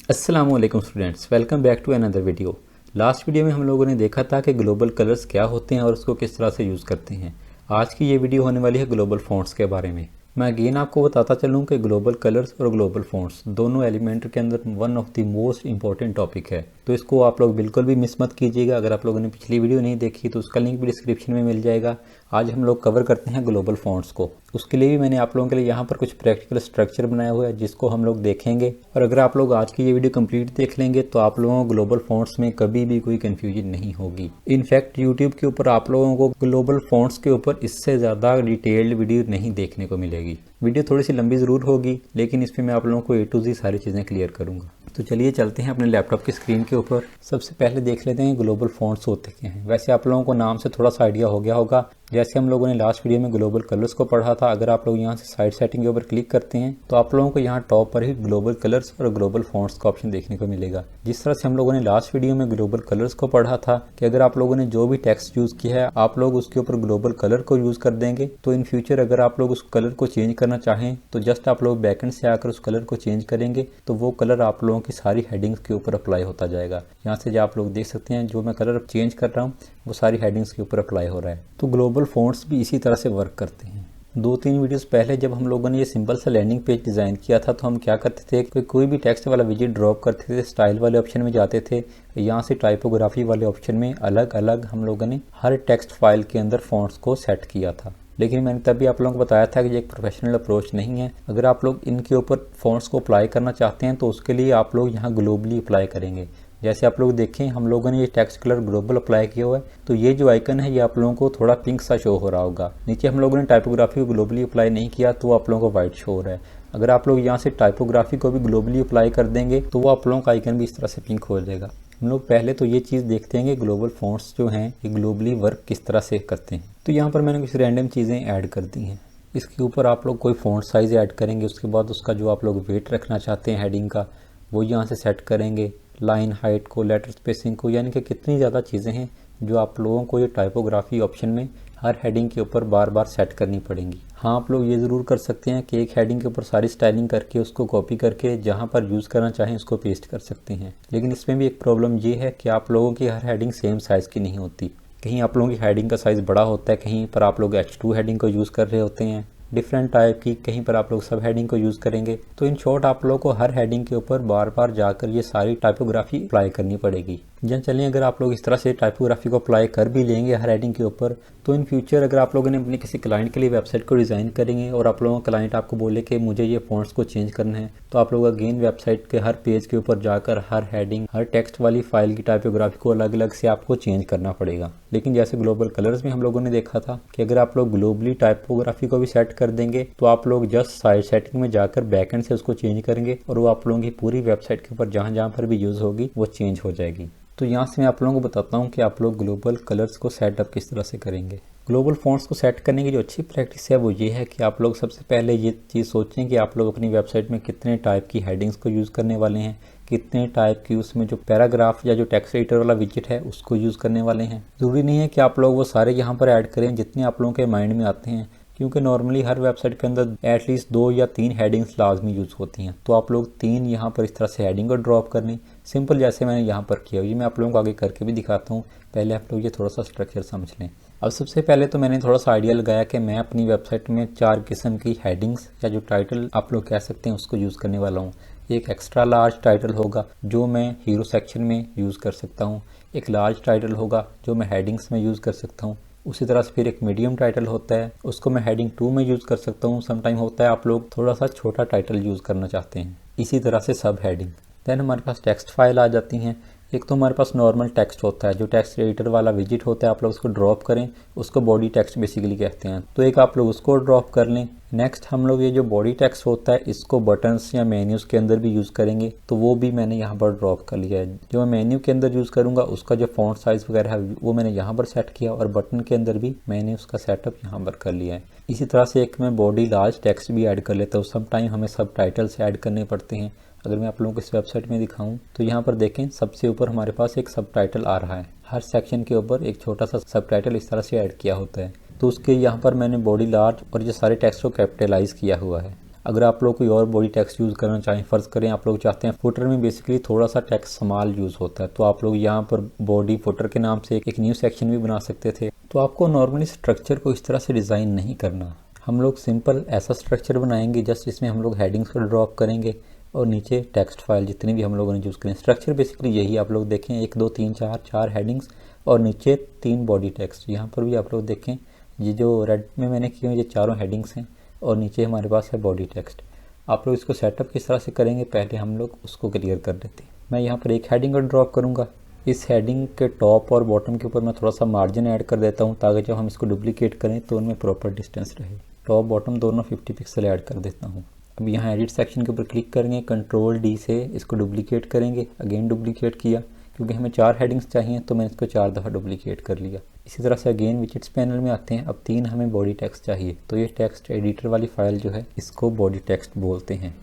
अस्सलामुअलैकुम students, welcome back to another video. Last video में हम लोगों ने देखा था कि ग्लोबल कलर्स क्या होते हैं और उसको किस तरह से यूज़ करते हैं। आज की ये वीडियो होने वाली है ग्लोबल फ़ॉन्ट्स के बारे में। मैं अगेन आपको बताता चलूँ कि ग्लोबल कलर्स और ग्लोबल फ़ॉन्ट्स दोनों एलिमेंट्री के अंदर one of the most important topic है, तो इसको आप लोग बिल्कुल भी मिस मत कीजिएगा। अगर आप लोगों ने पिछली वीडियो नहीं देखी तो उसका लिंक भी डिस्क्रिप्शन में मिल जाएगा। आज हम लोग कवर करते हैं ग्लोबल फ़ॉन्ट्स को। उसके लिए भी मैंने आप लोगों के लिए यहाँ पर कुछ प्रैक्टिकल स्ट्रक्चर बनाया हुआ है जिसको हम लोग देखेंगे, और अगर आप लोग आज की ये वीडियो कंप्लीट देख लेंगे तो आप लोगों को ग्लोबल फ़ॉन्ट्स में कभी भी कोई कन्फ्यूजन नहीं होगी। इनफैक्ट यूट्यूब के ऊपर आप लोगों को ग्लोबल फ़ॉन्ट्स के ऊपर इससे ज़्यादा डिटेल्ड वीडियो नहीं देखने को मिलेगी। वीडियो थोड़ी सी लंबी ज़रूर होगी, लेकिन इसमें मैं आप लोगों को A to Z सारी चीज़ें क्लियर करूँगा। तो चलिए चलते हैं अपने लैपटॉप की स्क्रीन के ऊपर। सबसे पहले देख लेते हैं ग्लोबल फ़ॉन्ट्स होते क्या हैं। वैसे आप लोगों को नाम से थोड़ा सा आइडिया हो गया होगा, जैसे हम लोगों ने लास्ट वीडियो में ग्लोबल कलर्स को पढ़ा था। अगर आप लोग यहाँ से साइड सेटिंग के ऊपर क्लिक करते हैं तो आप लोगों को यहाँ टॉप पर ही ग्लोबल कलर्स और ग्लोबल फ़ॉन्ट्स का ऑप्शन देखने को मिलेगा। जिस तरह से हम लोगों ने लास्ट वीडियो में ग्लोबल कलर्स को पढ़ा था कि अगर आप लोगों ने जो भी टेक्स्ट यूज़ किया है आप लोग उसके ऊपर ग्लोबल कलर को यूज़ कर देंगे, तो इन फ्यूचर अगर आप लोग उस कलर को चेंज करना चाहें तो जस्ट आप लोग बैकएंड से आकर उस कलर को चेंज करेंगे तो वो कलर आप लोगों की सारी हेडिंग्स के ऊपर अप्लाई होता जाएगा। यहाँ से जो आप लोग देख सकते हैं, जो मैं कलर चेंज कर रहा हूँ वो सारी हेडिंग्स के ऊपर अप्लाई हो रहा है। तो ग्लोबल फ़ॉन्ट्स भी इसी तरह से वर्क करते हैं। 2-3 वीडियोस पहले जब हम लोगों ने ये सिंपल सा लैंडिंग पेज डिज़ाइन किया था तो हम क्या करते थे, कोई भी टेक्स्ट वाला विजिट ड्रॉप करते थे, स्टाइल वाले ऑप्शन में जाते थे, यहाँ से टाइपोग्राफी वाले ऑप्शन में अलग अलग हम लोगों ने हर टेक्स्ट फाइल के अंदर फ़ॉन्ट्स को सेट किया था। लेकिन मैंने तभी आप लोगों को बताया था कि ये एक प्रोफेशनल अप्रोच नहीं है। अगर आप लोग इनके ऊपर फ़ॉन्ट्स को अप्लाई करना चाहते हैं तो उसके लिए आप लोग यहाँ ग्लोबली अप्लाई करेंगे। जैसे आप लोग देखें, हम लोगों ने ये टेक्स्ट कलर ग्लोबल अप्लाई किया हुआ है, तो ये जो आइकन है ये आप लोगों को थोड़ा पिंक सा शो हो रहा होगा। नीचे हम लोगों ने टाइपोग्राफी को ग्लोबली अप्लाई नहीं किया तो वो आप लोगों को वाइट शो हो रहा है। अगर आप लोग यहाँ से टाइपोग्राफी को भी ग्लोबली अप्लाई कर देंगे तो वो आप लोगों का आइकन भी इस तरह से पिंक हो जाएगा। हम लोग पहले तो ये चीज़ देखते हैं कि ग्लोबल फ़ॉन्ट्स जो हैं ये ग्लोबली वर्क किस तरह से करते हैं। तो यहाँ पर मैंने कुछ रैंडम चीज़ें ऐड कर दी हैं। इसके ऊपर आप लोग कोई फ़ॉन्ट साइज़ ऐड करेंगे, उसके बाद उसका जो आप लोग वेट रखना चाहते हैं हेडिंग का वो यहाँ से सेट करेंगे। लाइन हाइट को, लेटर स्पेसिंग को, यानी कि कितनी ज़्यादा चीज़ें हैं जो आप लोगों को ये टाइपोग्राफी ऑप्शन में हर हेडिंग के ऊपर बार बार सेट करनी पड़ेंगी। हाँ, आप लोग ये ज़रूर कर सकते हैं कि एक हेडिंग के ऊपर सारी स्टाइलिंग करके उसको कॉपी करके जहाँ पर यूज़ करना चाहें उसको पेस्ट कर सकते हैं। लेकिन इसमें भी एक प्रॉब्लम ये है कि आप लोगों की हर हेडिंग सेम साइज़ की नहीं होती। कहीं आप लोगों की हेडिंग का साइज़ बड़ा होता है, कहीं पर आप लोग H2 हेडिंग को यूज़ कर रहे होते हैं डिफरेंट टाइप की, कहीं पर आप लोग सब हेडिंग को यूज़ करेंगे। तो इन शॉर्ट आप लोगों को हर हेडिंग के ऊपर बार बार जाकर ये सारी टाइपोग्राफी अप्लाई करनी पड़ेगी। जन चलिए, अगर आप लोग इस तरह से टाइपोग्राफी को अप्लाई कर भी लेंगे हर हेडिंग के ऊपर, तो इन फ्यूचर अगर आप लोगों ने अपने किसी क्लाइंट के लिए वेबसाइट को डिज़ाइन करेंगे और आप लोगों का क्लाइंट आपको बोले कि मुझे ये फ़ॉन्ट्स को चेंज करना है, तो आप लोग अगेन वेबसाइट के हर पेज के ऊपर जाकर हर हेडिंग, हर टेक्स्ट वाली फाइल की टाइपोग्राफी को अलग अलग से आपको चेंज करना पड़ेगा। लेकिन जैसे ग्लोबल कलर्स में हम लोगों ने देखा था कि अगर आप लोग ग्लोबली टाइपोग्राफी को भी सेट कर देंगे तो आप लोग जस्ट साइड सेटिंग में जाकर बैकएंड से उसको चेंज करेंगे और वो आप लोगों की पूरी वेबसाइट के ऊपर जहाँ जहाँ पर भी यूज़ होगी वो चेंज हो जाएगी। तो यहाँ से मैं आप लोगों को बताता हूँ कि आप लोग ग्लोबल कलर्स को सेटअप किस तरह से करेंगे। ग्लोबल फ़ॉन्ट्स को सेट करने की जो अच्छी प्रैक्टिस है वो ये है कि आप लोग सबसे पहले ये चीज़ सोचें कि आप लोग अपनी वेबसाइट में कितने टाइप की हेडिंग्स को यूज़ करने वाले हैं, कितने टाइप की उसमें जो पैराग्राफ या जो टेक्स्ट एडिटर वाला विजेट है उसको यूज़ करने वाले हैं। ज़रूरी नहीं है कि आप लोग वो सारे यहाँ पर ऐड करें जितने आप लोगों के माइंड में आते हैं, क्योंकि नॉर्मली हर वेबसाइट के अंदर एटलीस्ट 2 या 3 हेडिंग्स लाजमी यूज़ होती हैं। तो आप लोग 3 यहाँ पर इस तरह से हेडिंग को ड्रॉप करनी, सिंपल जैसे मैंने यहाँ पर किया। ये मैं आप लोगों को आगे करके भी दिखाता हूँ, पहले आप लोग ये थोड़ा सा स्ट्रक्चर समझ लें। अब सबसे पहले तो मैंने थोड़ा सा आइडिया लगाया कि मैं अपनी वेबसाइट में 4 किस्म की हेडिंग्स या जो टाइटल आप लोग कह सकते हैं उसको यूज़ करने वाला हूँ। एक एक्स्ट्रा लार्ज टाइटल होगा जो मैं हीरो सेक्शन में यूज़ कर सकता हूँ। एक लार्ज टाइटल होगा जो मैं हेडिंग्स में यूज़ कर सकता हूँ। उसी तरह से फिर एक मीडियम टाइटल होता है, उसको मैं हेडिंग 2 में यूज़ कर सकता हूँ। समटाइम होता है आप लोग थोड़ा सा छोटा टाइटल यूज़ करना चाहते हैं। इसी तरह से सब हेडिंग। देन हमारे पास टेक्स्ट फाइल आ जाती हैं। एक तो हमारे पास नॉर्मल टेक्स्ट होता है, जो टेक्स्ट एडिटर वाला विजिट होता है, आप लोग उसको ड्रॉप करें, उसको बॉडी टेक्स्ट बेसिकली कहते हैं, तो एक आप लोग उसको ड्रॉप कर लें। नेक्स्ट हम लोग ये जो बॉडी टेक्स्ट होता है इसको बटन्स या मेन्यूज़ के अंदर भी यूज़ करेंगे, तो वो भी मैंने यहाँ पर ड्रॉप कर लिया है। जो मैं मेन्यू के अंदर यूज़ करूँगा उसका जो फॉन्ट साइज़ वगैरह है वो मैंने यहाँ पर सेट किया, और बटन के अंदर भी मैंने उसका सेटअप यहाँ पर कर लिया है। इसी तरह से एक मैं बॉडी लार्ज टेक्स्ट भी ऐड कर लेता हूँ। सम टाइम हमें सब टाइटल्स ऐड करने पड़ते हैं। अगर मैं आप लोगों को इस वेबसाइट में दिखाऊं तो यहाँ पर देखें, सबसे ऊपर हमारे पास एक सब टाइटल आ रहा है। हर सेक्शन के ऊपर एक छोटा सा सब टाइटल इस तरह से ऐड किया होता है। तो उसके यहाँ पर मैंने बॉडी लार्ज और ये सारे टेक्स्ट को कैपिटलाइज किया हुआ है। अगर आप लोग कोई और बॉडी टेक्स्ट यूज़ करना चाहें, फ़र्ज़ करें आप लोग चाहते हैं फुटर में बेसिकली थोड़ा सा टेक्स्ट स्मॉल यूज़ होता है, तो आप लोग यहाँ पर बॉडी फुटर के नाम से एक न्यू सेक्शन भी बना सकते थे। तो आपको नॉर्मली स्ट्रक्चर को इस तरह से डिज़ाइन नहीं करना, हम लोग सिंपल ऐसा स्ट्रक्चर बनाएंगे जस्ट इसमें हम लोग हेडिंग्स को ड्रॉप करेंगे और नीचे टेक्स्ट फाइल जितनी भी हम लोगों ने यूज़ करें। स्ट्रक्चर बेसिकली यही आप लोग देखें, 1 2 3 4 हेडिंग्स और नीचे 3 बॉडी टेक्स्ट। यहाँ पर भी आप लोग देखें ये जो रेड में मैंने किए हैं ये चारों हेडिंग्स हैं और नीचे हमारे पास है बॉडी टेक्स्ट। आप लोग इसको सेटअप किस तरह से करेंगे पहले हम लोग उसको क्लियर कर लेते हैं। मैं यहाँ पर एक हेडिंग को ड्रॉप करूँगा, इस हेडिंग के टॉप और बॉटम के ऊपर मैं थोड़ा सा मार्जिन ऐड कर देता हूँ ताकि जब हम इसको डुप्लीकेट करें तो उनमें प्रॉपर डिस्टेंस रहे। टॉप बॉटम दोनों 50 पिक्सल ऐड कर देता हूँ। अब यहाँ एडिट सेक्शन के ऊपर क्लिक करेंगे, कंट्रोल डी से इसको डुप्लीकेट करेंगे, अगेन डुप्लीकेट किया क्योंकि हमें 4 हेडिंग्स चाहिए तो मैंने इसको 4 दफ़ा डुप्लीकेट कर लिया। इसी तरह से अगेन विजेट्स पैनल में आते हैं, अब 3 हमें बॉडी टेक्स्ट चाहिए, तो ये टेक्स्ट एडिटर वाली फाइल जो है इसको बॉडी टेक्स्ट बोलते हैं।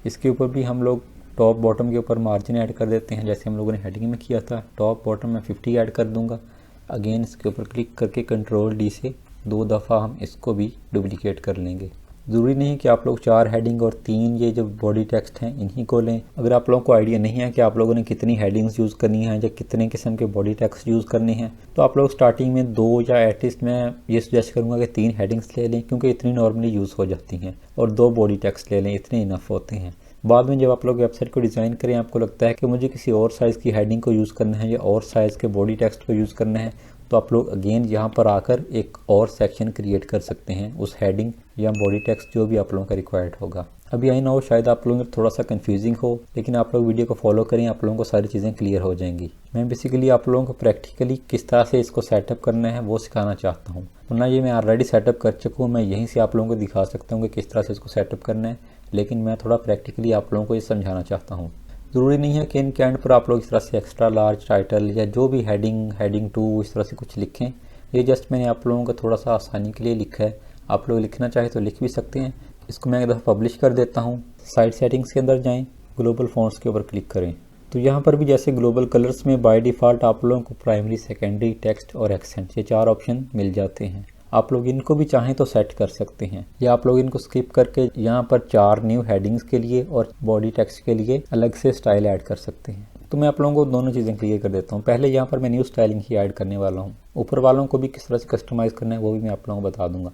इसके ऊपर भी हम लोग टॉप बॉटम के ऊपर मार्जिन ऐड कर देते हैं जैसे हम लोगों ने हेडिंग में किया था। टॉप बॉटम में 50 ऐड कर दूंगा, अगेन इसके ऊपर क्लिक करके कंट्रोल डी से 2 दफ़ा हम इसको भी डुप्लीकेट कर लेंगे। ज़रूरी नहीं कि आप लोग 4 हेडिंग और 3 ये जो बॉडी टेक्स्ट हैं इन्हीं को लें। अगर आप लोगों को आइडिया नहीं है कि आप लोगों ने कितनी हेडिंग्स यूज़ करनी है या कितने किस्म के बॉडी टेक्स्ट यूज़ करने हैं, तो आप लोग स्टार्टिंग में 2 या एटलीस्ट मैं ये सजेस्ट करूँगा कि 3 हेडिंग्स ले लें क्योंकि इतनी नॉर्मली यूज़ हो जाती हैं, और 2 बॉडी टेक्स्ट ले लें, इतने इनफ होते हैं। बाद में जब आप लोग वेबसाइट को डिज़ाइन करें आपको लगता है कि मुझे किसी और साइज़ की हेडिंग को यूज़ करना है या और साइज़ के बॉडी टेक्स्ट को यूज़ करना है, तो आप लोग अगेन यहाँ पर आकर एक और सेक्शन क्रिएट कर सकते हैं उस हेडिंग या बॉडी टेक्स्ट जो भी आप लोगों का रिक्वायर्ड होगा। अभी आई नो शायद आप लोगों को थोड़ा सा कंफ्यूजिंग हो, लेकिन आप लोग वीडियो को फॉलो करें, आप लोगों को सारी चीज़ें क्लियर हो जाएंगी। मैं बेसिकली आप लोगों को प्रैक्टिकली किस तरह से इसको सेटअप करना है वो सिखाना चाहता हूँ, वरना ये मैं ऑलरेडी सेटअप कर चुका हूँ, मैं यहीं से आप लोगों को दिखा सकता हूँ कि किस तरह से इसको सेटअप करना है, लेकिन मैं थोड़ा प्रैक्टिकली आप लोगों को ये समझाना चाहता हूँ। ज़रूरी नहीं है कि इनके एंड पर आप लोग इस तरह से एक्स्ट्रा लार्ज टाइटल या जो भी हेडिंग 2 इस तरह से कुछ लिखें, ये जस्ट मैंने आप लोगों को थोड़ा सा आसानी के लिए लिखा है। आप लोग लिखना चाहे तो लिख भी सकते हैं। इसको मैं एक दफ़ा पब्लिश कर देता हूँ। साइड सेटिंग्स के अंदर जाएं, ग्लोबल फॉन्ट्स के ऊपर क्लिक करें, तो यहाँ पर भी जैसे ग्लोबल कलर्स में बाय डिफ़ॉल्ट आप लोगों को प्राइमरी, सेकेंडरी, टेक्स्ट और एक्सेंट ये 4 ऑप्शन मिल जाते हैं। आप लोग इनको भी चाहें तो सेट कर सकते हैं, या आप लोग इनको स्किप करके यहाँ पर 4 न्यू हेडिंग्स के लिए और बॉडी टेक्स्ट के लिए अलग से स्टाइल ऐड कर सकते हैं। तो मैं आप लोगों को दोनों चीज़ें क्लियर कर देता हूँ। पहले यहाँ पर मैं न्यू स्टाइलिंग ही ऐड करने वाला हूँ। ऊपर वालों को भी किस तरह से कस्टमाइज़ करना है वो भी मैं आप लोगों को बता दूंगा।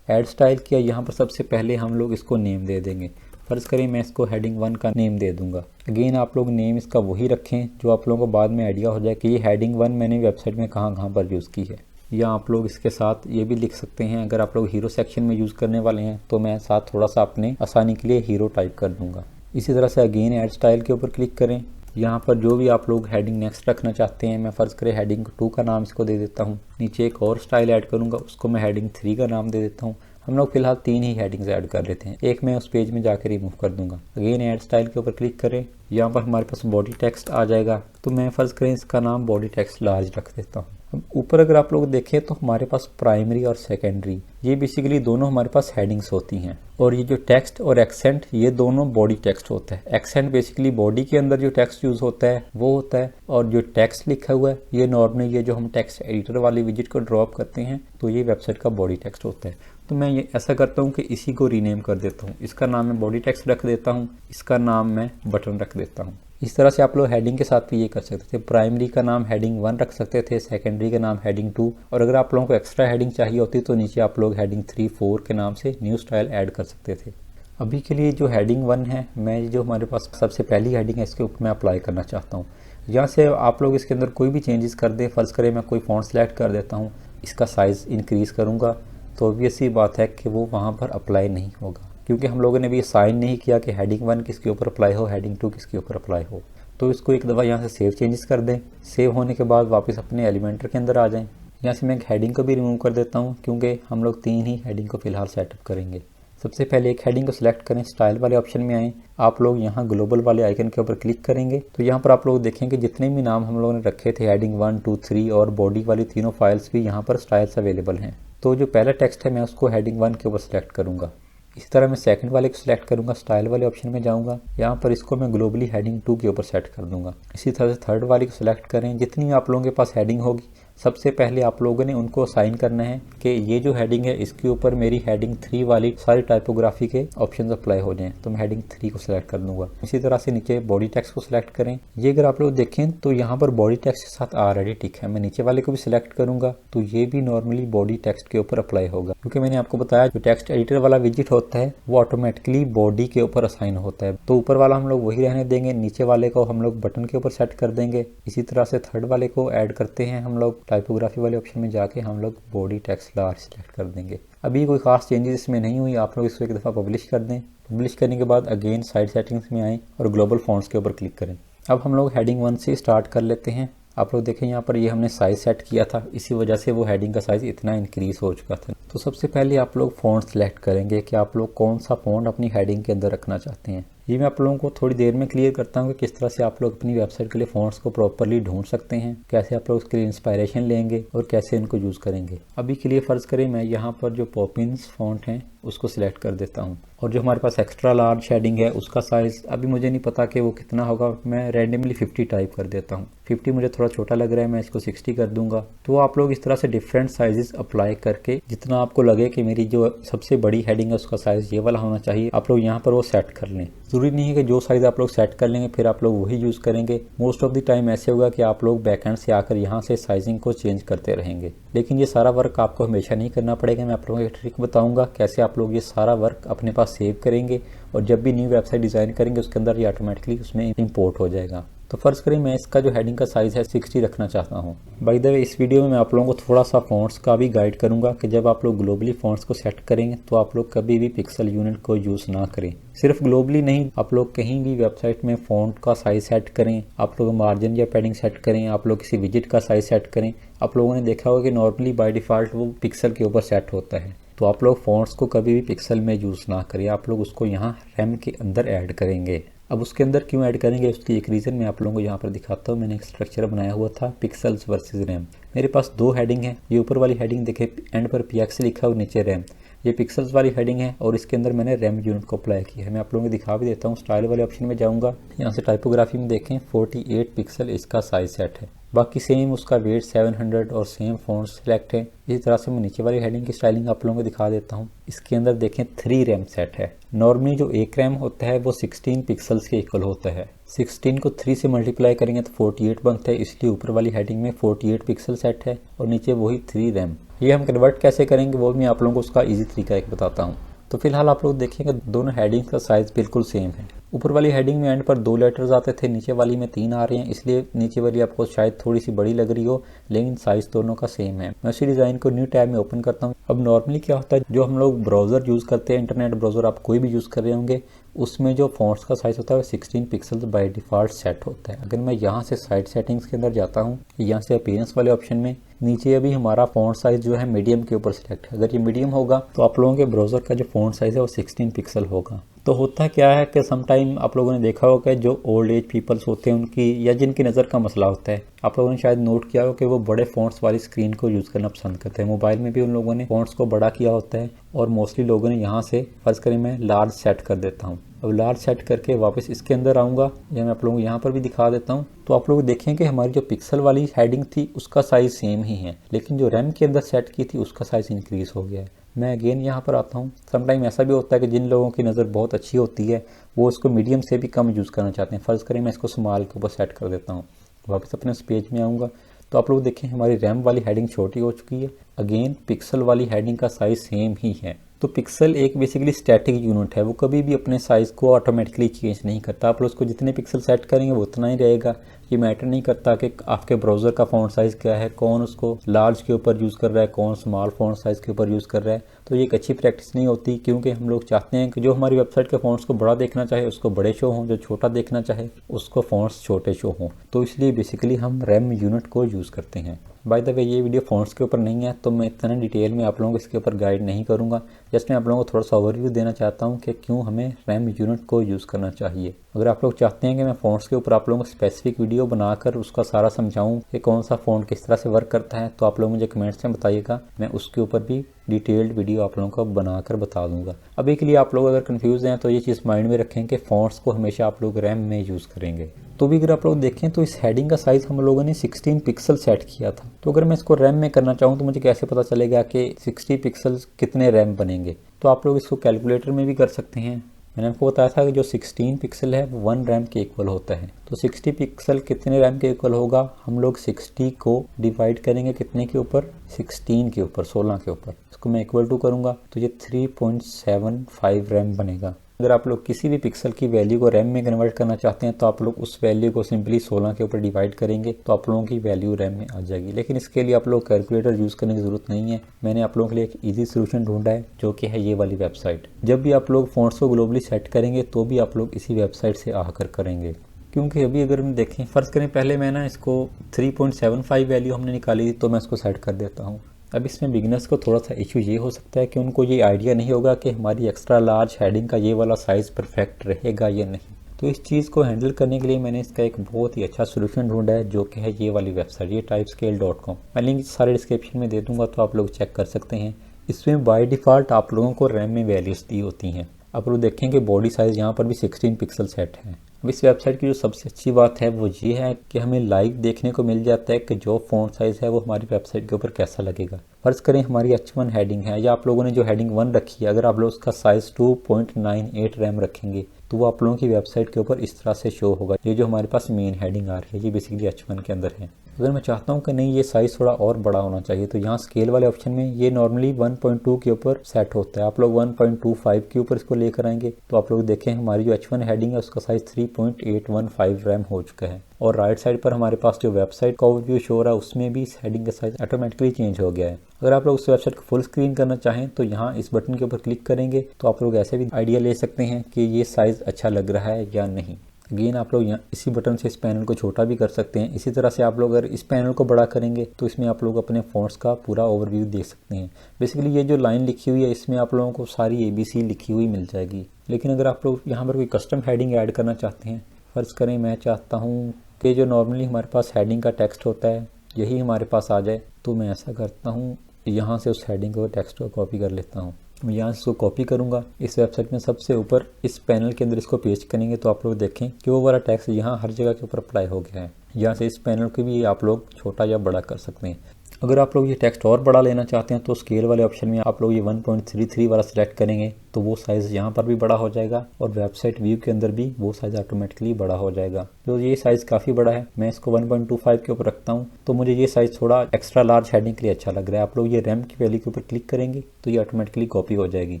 ऐड स्टाइल किया, यहाँ पर सबसे पहले हम लोग इसको नेम दे देंगे। फ़र्ज़ करें मैं इसको हेडिंग 1 का नेम दे दूंगा। अगेन आप लोग नेम इसका वही रखें जो आप लोगों को बाद में आइडिया हो जाए कि ये हेडिंग 1 मैंने वेबसाइट में कहाँ पर यूज़ की है। या आप लोग इसके साथ ये भी लिख सकते हैं, अगर आप लोग हीरो सेक्शन में यूज़ करने वाले हैं तो मैं साथ थोड़ा सा अपने आसानी के लिए हीरो टाइप कर दूंगा। इसी तरह से अगेन ऐड स्टाइल के ऊपर क्लिक करें। यहाँ पर जो भी आप लोग हेडिंग नेक्स्ट रखना चाहते हैं, मैं फ़र्ज़ करें हेडिंग 2 का नाम इसको दे देता हूँ। नीचे एक और स्टाइल ऐड करूँगा, उसको मैं हेडिंग 3 का नाम दे देता हूँ। हम लोग फिलहाल 3 ही हेडिंग्स ऐड कर लेते हैं, एक मैं उस पेज में जाकर रिमूव कर दूंगा। अगेन ऐड स्टाइल के ऊपर क्लिक करें, यहाँ पर हमारे पास बॉडी टेक्स्ट आ जाएगा, तो मैं फ़र्ज़ करें इसका नाम बॉडी टेक्स्ट लार्ज रख देता हूँ। अब ऊपर अगर आप लोग देखें तो हमारे पास प्राइमरी और सेकेंडरी ये बेसिकली दोनों हमारे पास हेडिंग्स होती हैं, और ये जो टेक्स्ट और एक्सेंट ये दोनों बॉडी टेक्स्ट होता है। एक्सेंट बेसिकली बॉडी के अंदर जो टेक्स्ट यूज़ होता है वो होता है, और जो टेक्स्ट लिखा हुआ है ये नॉर्मली ये जो हम टेक्स्ट एडिटर वाली विजिट को ड्रॉप करते हैं तो ये वेबसाइट का बॉडी टेक्स्ट होता है। तो मैं ये ऐसा करता हूँ कि इसी को रीनेम कर देता हूँ, इसका नाम मैं बॉडी टेक्स्ट रख देता हूँ, इसका नाम मैं बटन रख देता हूँ। इस तरह से आप लोग हेडिंग के साथ भी ये कर सकते थे। प्राइमरी का नाम हेडिंग 1 रख सकते थे, सेकेंडरी का नाम हेडिंग 2, और अगर आप लोगों को एक्स्ट्रा हेडिंग चाहिए होती तो नीचे आप लोग हेडिंग 3, 4 के नाम से न्यू स्टाइल ऐड कर सकते थे। अभी के लिए जो हेडिंग 1 है, मैं जो हमारे पास सबसे पहली हेडिंग है इसके ऊपर मैं अप्लाई करना चाहता हूँ। यहाँ से आप लोग इसके अंदर कोई भी चेंजेस कर दें। फ़र्ज़ करें मैं कोई फॉन्ट सेलेक्ट कर देता हूँ, इसका साइज़ इंक्रीज़ करूँगा, तो ऑब्वियस सी बात है कि वो वहाँ पर अप्लाई नहीं होगा, क्योंकि हम लोगों ने भी साइन नहीं किया कि हेडिंग 1 किसके ऊपर अप्लाई हो, हेडिंग 2 किसके ऊपर अप्लाई हो। तो इसको एक दफ़ा यहाँ से सेव चेंजेस कर दें। सेव होने के बाद वापस अपने एलिमेंटर के अंदर आ जाएं। यहाँ से मैं एक हेडिंग को भी रिमूव कर देता हूँ, क्योंकि हम लोग 3 ही हेडिंग को फ़िलहाल सेटअप करेंगे। सबसे पहले एक हेडिंग को सिलेक्ट करें, स्टाइल वाले ऑप्शन में आएँ, आप लोग यहाँ ग्लोबल वाले आइकन के ऊपर क्लिक करेंगे तो यहाँ पर आप लोग देखेंगे जितने भी नाम हम लोगों ने रखे थे हेडिंग 1, 2, 3 और बॉडी वाली तीनों फाइल्स भी यहाँ पर स्टाइल्स अवेलेबल हैं। तो जो पहला टेक्स्ट है मैं उसको हेडिंग 1 के ऊपर सेलेक्ट करूँगा। इसी तरह मैं सेकंड वाले को सिलेक्ट करूंगा, स्टाइल वाले ऑप्शन में जाऊंगा, यहाँ पर इसको मैं ग्लोबली हेडिंग 2 के ऊपर सेट कर दूंगा। इसी तरह से थर्ड वाले को सिलेक्ट करें, जितनी आप लोगों के पास हेडिंग होगी सबसे पहले आप लोगों ने उनको असाइन करना है कि ये जो हेडिंग है इसके ऊपर मेरी हेडिंग 3 वाली सारी टाइपोग्राफी के ऑप्शंस अप्लाई हो जाएं। तो मैं हेडिंग 3 को सिलेक्ट कर दूंगा। इसी तरह से नीचे बॉडी टेक्स्ट को सिलेक्ट करें। ये अगर आप लोग देखें तो यहाँ पर बॉडी टेक्स्ट के साथ ऑलरेडी टिक है। मैं नीचे वाले को भी सिलेक्ट करूंगा तो ये भी नॉर्मली बॉडी टेक्स्ट के ऊपर अप्लाई होगा, क्योंकि मैंने आपको बताया जो टेक्स्ट एडिटर वाला विजिट होता है वो ऑटोमेटिकली बॉडी के ऊपर असाइन होता है। तो ऊपर वाला हम लोग वही रहने देंगे, नीचे वाले को हम लोग बटन के ऊपर सेट कर देंगे। इसी तरह से थर्ड वाले को ऐड करते हैं हम लोग, टाइपोग्राफी वाले ऑप्शन में जाके हम लोग बॉडी टेक्स्ट लार्ज सेलेक्ट कर देंगे। अभी कोई खास चेंजेस इसमें नहीं हुई, आप लोग इसको एक दफ़ा पब्लिश कर दें। पब्लिश करने के बाद अगेन साइड सेटिंग्स में आएँ और ग्लोबल फॉन्ट्स के ऊपर क्लिक करें। अब हम लोग हेडिंग 1 से स्टार्ट कर लेते हैं। आप लोग देखें यहाँ पर ये हमने साइज सेट किया था, इसी वजह से वो हेडिंग का साइज इतना इंक्रीज हो चुका था। तो सबसे पहले आप लोग फ़ॉन्ट सेलेक्ट करेंगे कि आप लोग कौन सा फ़ॉन्ट अपनी हेडिंग के अंदर रखना चाहते हैं। ये मैं आप लोगों को थोड़ी देर में क्लियर करता हूँ कि किस तरह से आप लोग अपनी वेबसाइट के लिए फ़ॉन्ट्स को प्रॉपरली ढूंढ सकते हैं, कैसे आप लोग उसके लिए इंस्पायरेशन लेंगे और कैसे इनको यूज़ करेंगे। अभी के लिए फ़र्ज़ करें मैं यहाँ पर जो पॉपिंस फ़ॉन्ट हैं उसको सिलेक्ट कर देता हूँ, और जो हमारे पास एक्स्ट्रा लार्ज हेडिंग है उसका साइज़ अभी मुझे नहीं पता कि वो कितना होगा, मैं रैंडमली 50 टाइप कर देता हूँ। 50 मुझे थोड़ा छोटा लग रहा है, मैं इसको 60 कर दूंगा। तो आप लोग इस तरह से डिफरेंट साइजेस अप्लाई करके जितना आपको लगे कि मेरी जो सबसे बड़ी हेडिंग है उसका साइज़ ये वाला होना चाहिए, आप लोग यहाँ पर वो सेट कर लें। ज़रूरी नहीं है कि जो साइज़ आप लोग सेट कर लेंगे फिर आप लोग वही यूज़ करेंगे। मोस्ट ऑफ द टाइम ऐसे होगा कि आप लोग बैकएंड से आकर यहाँ से साइजिंग को चेंज करते रहेंगे, लेकिन ये सारा वर्क आपको हमेशा नहीं करना पड़ेगा। मैं आप लोगों को एक ट्रिक बताऊंगा कैसे आप लोग ये सारा वर्क अपने पास सेव करेंगे और जब भी न्यू वेबसाइट डिज़ाइन करेंगे उसके अंदर ये ऑटोमेटिकली उसमें इंपोर्ट हो जाएगा। तो फ़र्ज़ करें मैं इसका जो हेडिंग का साइज़ है 60 रखना चाहता हूँ। बाय द वे इस वीडियो में मैं आप लोगों को थोड़ा सा फ़ॉन्ट्स का भी गाइड करूँगा कि जब आप लोग ग्लोबली फ़ॉन्ट्स को सेट करेंगे तो आप लोग कभी भी पिक्सल यूनिट को यूज़ ना करें। सिर्फ ग्लोबली नहीं, आप लोग कहीं भी वेबसाइट में फ़ॉन्ट का साइज़ सेट करें, आप लोग मार्जिन या पैडिंग सेट करें, आप लोग किसी विजिट का साइज़ सेट करें, आप लोगों ने देखा होगा कि नॉर्मली बाय डिफ़ॉल्ट वो पिक्सल के ऊपर सेट होता है। तो आप लोग फ़ॉन्ट्स को कभी भी पिक्सल में यूज़ ना करें, आप लोग उसको यहाँ रैम के अंदर ऐड करेंगे। अब उसके अंदर क्यों ऐड करेंगे उसकी एक रीज़न मैं आप लोगों को यहाँ पर दिखाता हूँ। मैंने एक स्ट्रक्चर बनाया हुआ था पिक्सल्स वर्सेस रैम। मेरे पास 2 हेडिंग है। ये ऊपर वाली हेडिंग देखे एंड पर PX लिखा और नीचे रैम, ये पिक्सल्स वाली हेडिंग है और इसके अंदर मैंने रैम यूनिट को अप्लाई किया है। मैं आप लोगों को दिखा भी देता हूँ। स्टाइल वाले ऑप्शन में जाऊँगा, यहाँ से टाइपोग्राफी में देखें 48 पिक्सल इसका साइज सेट है, बाकी सेम उसका वेट 700 और सेम फ़ॉन्ट सिलेक्ट है। इसी तरह से मैं नीचे वाली हेडिंग की स्टाइलिंग आप लोगों को दिखा देता हूँ। इसके अंदर देखें 3 रैम सेट है। नॉर्मली जो एक रैम होता है वो 16 पिक्सल्स के इक्वल होता है। 16 को 3 से मल्टीप्लाई करेंगे तो 48 बनता है, इसलिए ऊपर वाली हेडिंग में 48 पिक्सल सेट है और नीचे वही 3 रैम। ये हम कन्वर्ट कैसे करेंगे वो मैं आप लोगों को उसका ईजी तरीका एक बताता हूँ। तो फिलहाल आप लोग देखेंगे दोनों हेडिंग्स का साइज़ बिल्कुल सेम है। ऊपर वाली हेडिंग में एंड पर 2 लेटर्स आते थे, नीचे वाली में 3 आ रहे हैं, इसलिए नीचे वाली आपको शायद थोड़ी सी बड़ी लग रही हो, लेकिन साइज़ दोनों का सेम है। मैं उसी डिज़ाइन को न्यू टैब में ओपन करता हूँ। अब नॉर्मली क्या होता है, जो हम लोग ब्राउज़र यूज़ करते हैं, इंटरनेट ब्राउज़र आप कोई भी यूज़ कर रहे होंगे, उसमें जो फॉन्ट्स का साइज़ होता है वो 16 पिक्सल बाय डिफ़ॉल्ट सेट होता है। अगर मैं यहाँ से साइड सेटिंग्स के अंदर जाता हूँ, यहाँ से अपीयरेंस वाले ऑप्शन में नीचे अभी हमारा फ़ॉन्ट साइज़ जो है मीडियम के ऊपर सेलेक्ट है। अगर ये मीडियम होगा तो आप लोगों के ब्राउज़र का जो फ़ॉन्ट साइज़ है वो 16 पिक्सल होगा। तो होता क्या है कि समटाइम आप लोगों ने देखा होगा कि जो ओल्ड एज पीपल्स होते हैं उनकी या जिनकी नज़र का मसला होता है, आप लोगों ने शायद नोट किया हो कि वो बड़े फ़ॉन्ट्स वाली स्क्रीन को यूज़ करना पसंद करते हैं। मोबाइल में भी उन लोगों ने फ़ॉन्ट्स को बड़ा किया होता है और मोस्टली लोगों ने यहाँ से फ़र्ज़ करें मैं लार्ज सेट कर देता हूँ। अब लार्ज सेट करके वापस इसके अंदर आऊँगा, या मैं आप लोगों को यहाँ पर भी दिखा देता हूँ। तो आप लोग देखें कि हमारी जो पिक्सल वाली हेडिंग थी उसका साइज़ सेम ही है, लेकिन जो रैम के अंदर सेट की थी उसका साइज़ इंक्रीज़ हो गया है। मैं अगेन यहाँ पर आता हूँ। समटाइम ऐसा भी होता है कि जिन लोगों की नज़र बहुत अच्छी होती है वो इसको मीडियम से भी कम यूज़ करना चाहते हैं। फ़र्ज़ करें मैं इसको स्मॉल के ऊपर सेट कर देता हूँ। वापस अपने उस पेज में आऊँगा तो आप लोग देखें हमारी रैम वाली हेडिंग छोटी हो चुकी है। अगेन पिक्सल वाली हेडिंग का साइज़ सेम ही है। तो पिक्सल एक बेसिकली स्टैटिक यूनिट है, वो कभी भी अपने साइज़ को ऑटोमेटिकली चेंज नहीं करता। आप लोग उसको जितने पिक्सल सेट करेंगे वो उतना ही रहेगा। ये मैटर नहीं करता कि आपके ब्राउज़र का फ़ॉन्ट साइज़ क्या है, कौन उसको लार्ज के ऊपर यूज़ कर रहा है, कौन स्मॉल फ़ॉन्ट साइज़ के ऊपर यूज़ कर रहा है। तो ये एक अच्छी प्रैक्टिस नहीं होती, क्योंकि हम लोग चाहते हैं कि जो हमारी वेबसाइट के फ़ॉन्ट्स को बड़ा देखना चाहे उसको बड़े शो हों, जो छोटा देखना चाहे उसको फ़ॉन्ट्स छोटे शो हों। तो इसलिए बेसिकली हम रैम यूनिट को यूज़ करते हैं। बाय द वे ये वीडियो फ़ॉन्ट्स के ऊपर नहीं है, तो मैं इतना डिटेल में आप लोगों को इसके ऊपर गाइड नहीं करूँगा, जस्ट मैं आप लोगों को थोड़ा सा ओवरव्यू देना चाहता हूँ कि क्यों हमें रैम यूनिट को यूज़ करना चाहिए। अगर आप लोग चाहते हैं कि मैं फ़ॉन्ट्स के ऊपर आप लोगों को स्पेसिफिक वीडियो बनाकर उसका सारा समझाऊँ कि कौन सा फ़ॉन्ट किस तरह से वर्क करता है, तो आप लोग मुझे कमेंट्स में बताइएगा, मैं उसके ऊपर भी डिटेल्ड वीडियो आप लोगों को बनाकर बता दूंगा। अभी के लिए आप लोग अगर कंफ्यूज हैं तो ये चीज़ माइंड में रखें कि फ़ॉन्ट्स को हमेशा आप लोग रैम में यूज़ करेंगे। तो भी अगर आप लोग देखें तो इस हेडिंग का साइज़ हम लोगों ने 16 पिक्सल सेट किया था। तो अगर मैं इसको रैम में करना चाहूँ तो मुझे कैसे पता चलेगा कि 60 पिक्सल्स कितने रैम बनेंगे। तो आप लोग इसको कैलकुलेटर में भी कर सकते हैं। मैंने आपको बताया था कि जो 16 पिक्सल है वो 1 रैम के इक्वल होता है। तो 60 पिक्सल कितने रैम के इक्वल होगा, हम लोग 60 को डिवाइड करेंगे कितने के ऊपर, 16 के ऊपर, 16 के ऊपर। इसको मैं इक्वल टू करूँगा तो ये 3.75 रैम बनेगा। अगर आप लोग किसी भी पिक्सल की वैल्यू को रैम में कन्वर्ट करना चाहते हैं तो आप लोग उस वैल्यू को सिंपली 16 के ऊपर डिवाइड करेंगे तो आप लोगों की वैल्यू रैम में आ जाएगी। लेकिन इसके लिए आप लोग कैलकुलेटर यूज़ करने की ज़रूरत नहीं है। मैंने आप लोगों के लिए एक ईजी सोल्यूशन ढूंढा है जो कि है ये वाली वेबसाइट। जब भी आप लोग फ़ॉन्ट्स को ग्लोबली सेट करेंगे तो भी आप लोग इसी वेबसाइट से आकर करेंगे। क्योंकि अभी अगर हम देखें, फ़र्ज़ करें पहले मैं ना इसको 3.75 वैल्यू हमने निकाली थी तो मैं इसको सेट कर देता हूँ। अब इसमें बिगनर्स को थोड़ा सा इशू ये हो सकता है कि उनको ये आइडिया नहीं होगा कि हमारी एक्स्ट्रा लार्ज हेडिंग का ये वाला साइज़ परफेक्ट रहेगा या नहीं। तो इस चीज़ को हैंडल करने के लिए मैंने इसका एक बहुत ही अच्छा सोल्यूशन ढूंढा है जो कि है ये वाली वेबसाइट, ये typescale.com। मैं लिंक सारे डिस्क्रिप्शन में दे दूंगा तो आप लोग चेक कर सकते हैं। इसमें बाय डिफ़ॉल्ट आप लोगों को रैम में वैल्यूज़ दी होती हैं। आप लोग देखेंगे बॉडी साइज़ यहाँ पर भी 16 पिक्सल सेट है। अब इस वेबसाइट की जो सबसे अच्छी बात है वो ये है कि हमें लाइव देखने को मिल जाता है कि जो फ़ॉन्ट साइज़ है वो हमारी वेबसाइट के ऊपर कैसा लगेगा। फ़र्ज़ करें हमारी H1 हेडिंग है या आप लोगों ने जो हेडिंग 1 रखी है, अगर आप लोग उसका साइज़ 2.98 रैम रखेंगे तो वो आप लोगों की वेबसाइट के ऊपर इस तरह से शो होगा। ये जो हमारे पास मेन हेडिंग आ रही है ये बेसिकली H1 के अंदर है। अगर मैं चाहता हूँ कि नहीं ये साइज़ थोड़ा और बड़ा होना चाहिए तो यहाँ स्केल वाले ऑप्शन में ये नॉर्मली 1.2 के ऊपर सेट होता है। आप लोग 1.25 के ऊपर इसको लेकर आएंगे तो आप लोग देखें हमारी जो H1 हेडिंग है उसका साइज़ 3.815 रैम हो चुका है। और राइट साइड पर हमारे पास जो वेबसाइट का ओवरव्यू शो हो रहा है उसमें भी इस हेडिंग का साइज़ ऑटोमेटिकली चेंज हो गया है। अगर आप लोग उस वेबसाइट को फुल स्क्रीन करना चाहें तो यहाँ इस बटन के ऊपर क्लिक करेंगे तो आप लोग ऐसे भी आइडिया ले सकते हैं कि ये साइज़ अच्छा लग रहा है या नहीं। अगेन आप लोग यहाँ इसी बटन से इस पैनल को छोटा भी कर सकते हैं। इसी तरह से आप लोग अगर इस पैनल को बड़ा करेंगे तो इसमें आप लोग अपने फ़ॉन्ट्स का पूरा ओवरव्यू देख सकते हैं। बेसिकली ये जो लाइन लिखी हुई है इसमें आप लोगों को सारी ABC लिखी हुई मिल जाएगी। लेकिन अगर आप लोग यहाँ पर कोई कस्टम हेडिंग ऐड करना चाहते हैं, फ़र्ज़ करें मैं चाहता हूँ कि जो नॉर्मली हमारे पास हेडिंग का टेक्स्ट होता है यही हमारे पास आ जाए, तो मैं ऐसा करता हूँ यहाँ से उस हेडिंग को टेक्स्ट को कॉपी कर लेता हूँ। मैं यहाँ से इसको कॉपी करूँगा, इस वेबसाइट में सबसे ऊपर इस पैनल के अंदर इसको पेस्ट करेंगे तो आप लोग देखें कि वो वाला टेक्स्ट यहाँ हर जगह के ऊपर अप्लाई हो गया है। यहाँ से इस पैनल को भी आप लोग छोटा या बड़ा कर सकते हैं। अगर आप लोग ये टेक्स्ट और बड़ा लेना चाहते हैं तो स्केल वाले ऑप्शन में आप लोग ये 1.33 वाला सिलेक्ट करेंगे तो वो साइज़ यहाँ पर भी बड़ा हो जाएगा और वेबसाइट व्यू के अंदर भी वो साइज़ ऑटोमेटिकली बड़ा हो जाएगा। तो ये साइज़ काफ़ी बड़ा है, मैं इसको 1.25 के ऊपर रखता हूँ तो मुझे ये साइज़ थोड़ा एक्स्ट्रा लार्ज हेडिंग के लिए अच्छा लग रहा है। आप लोग ये रैम की वैल्यू के ऊपर क्लिक करेंगे तो ये ऑटोमेटिकली कॉपी हो जाएगी।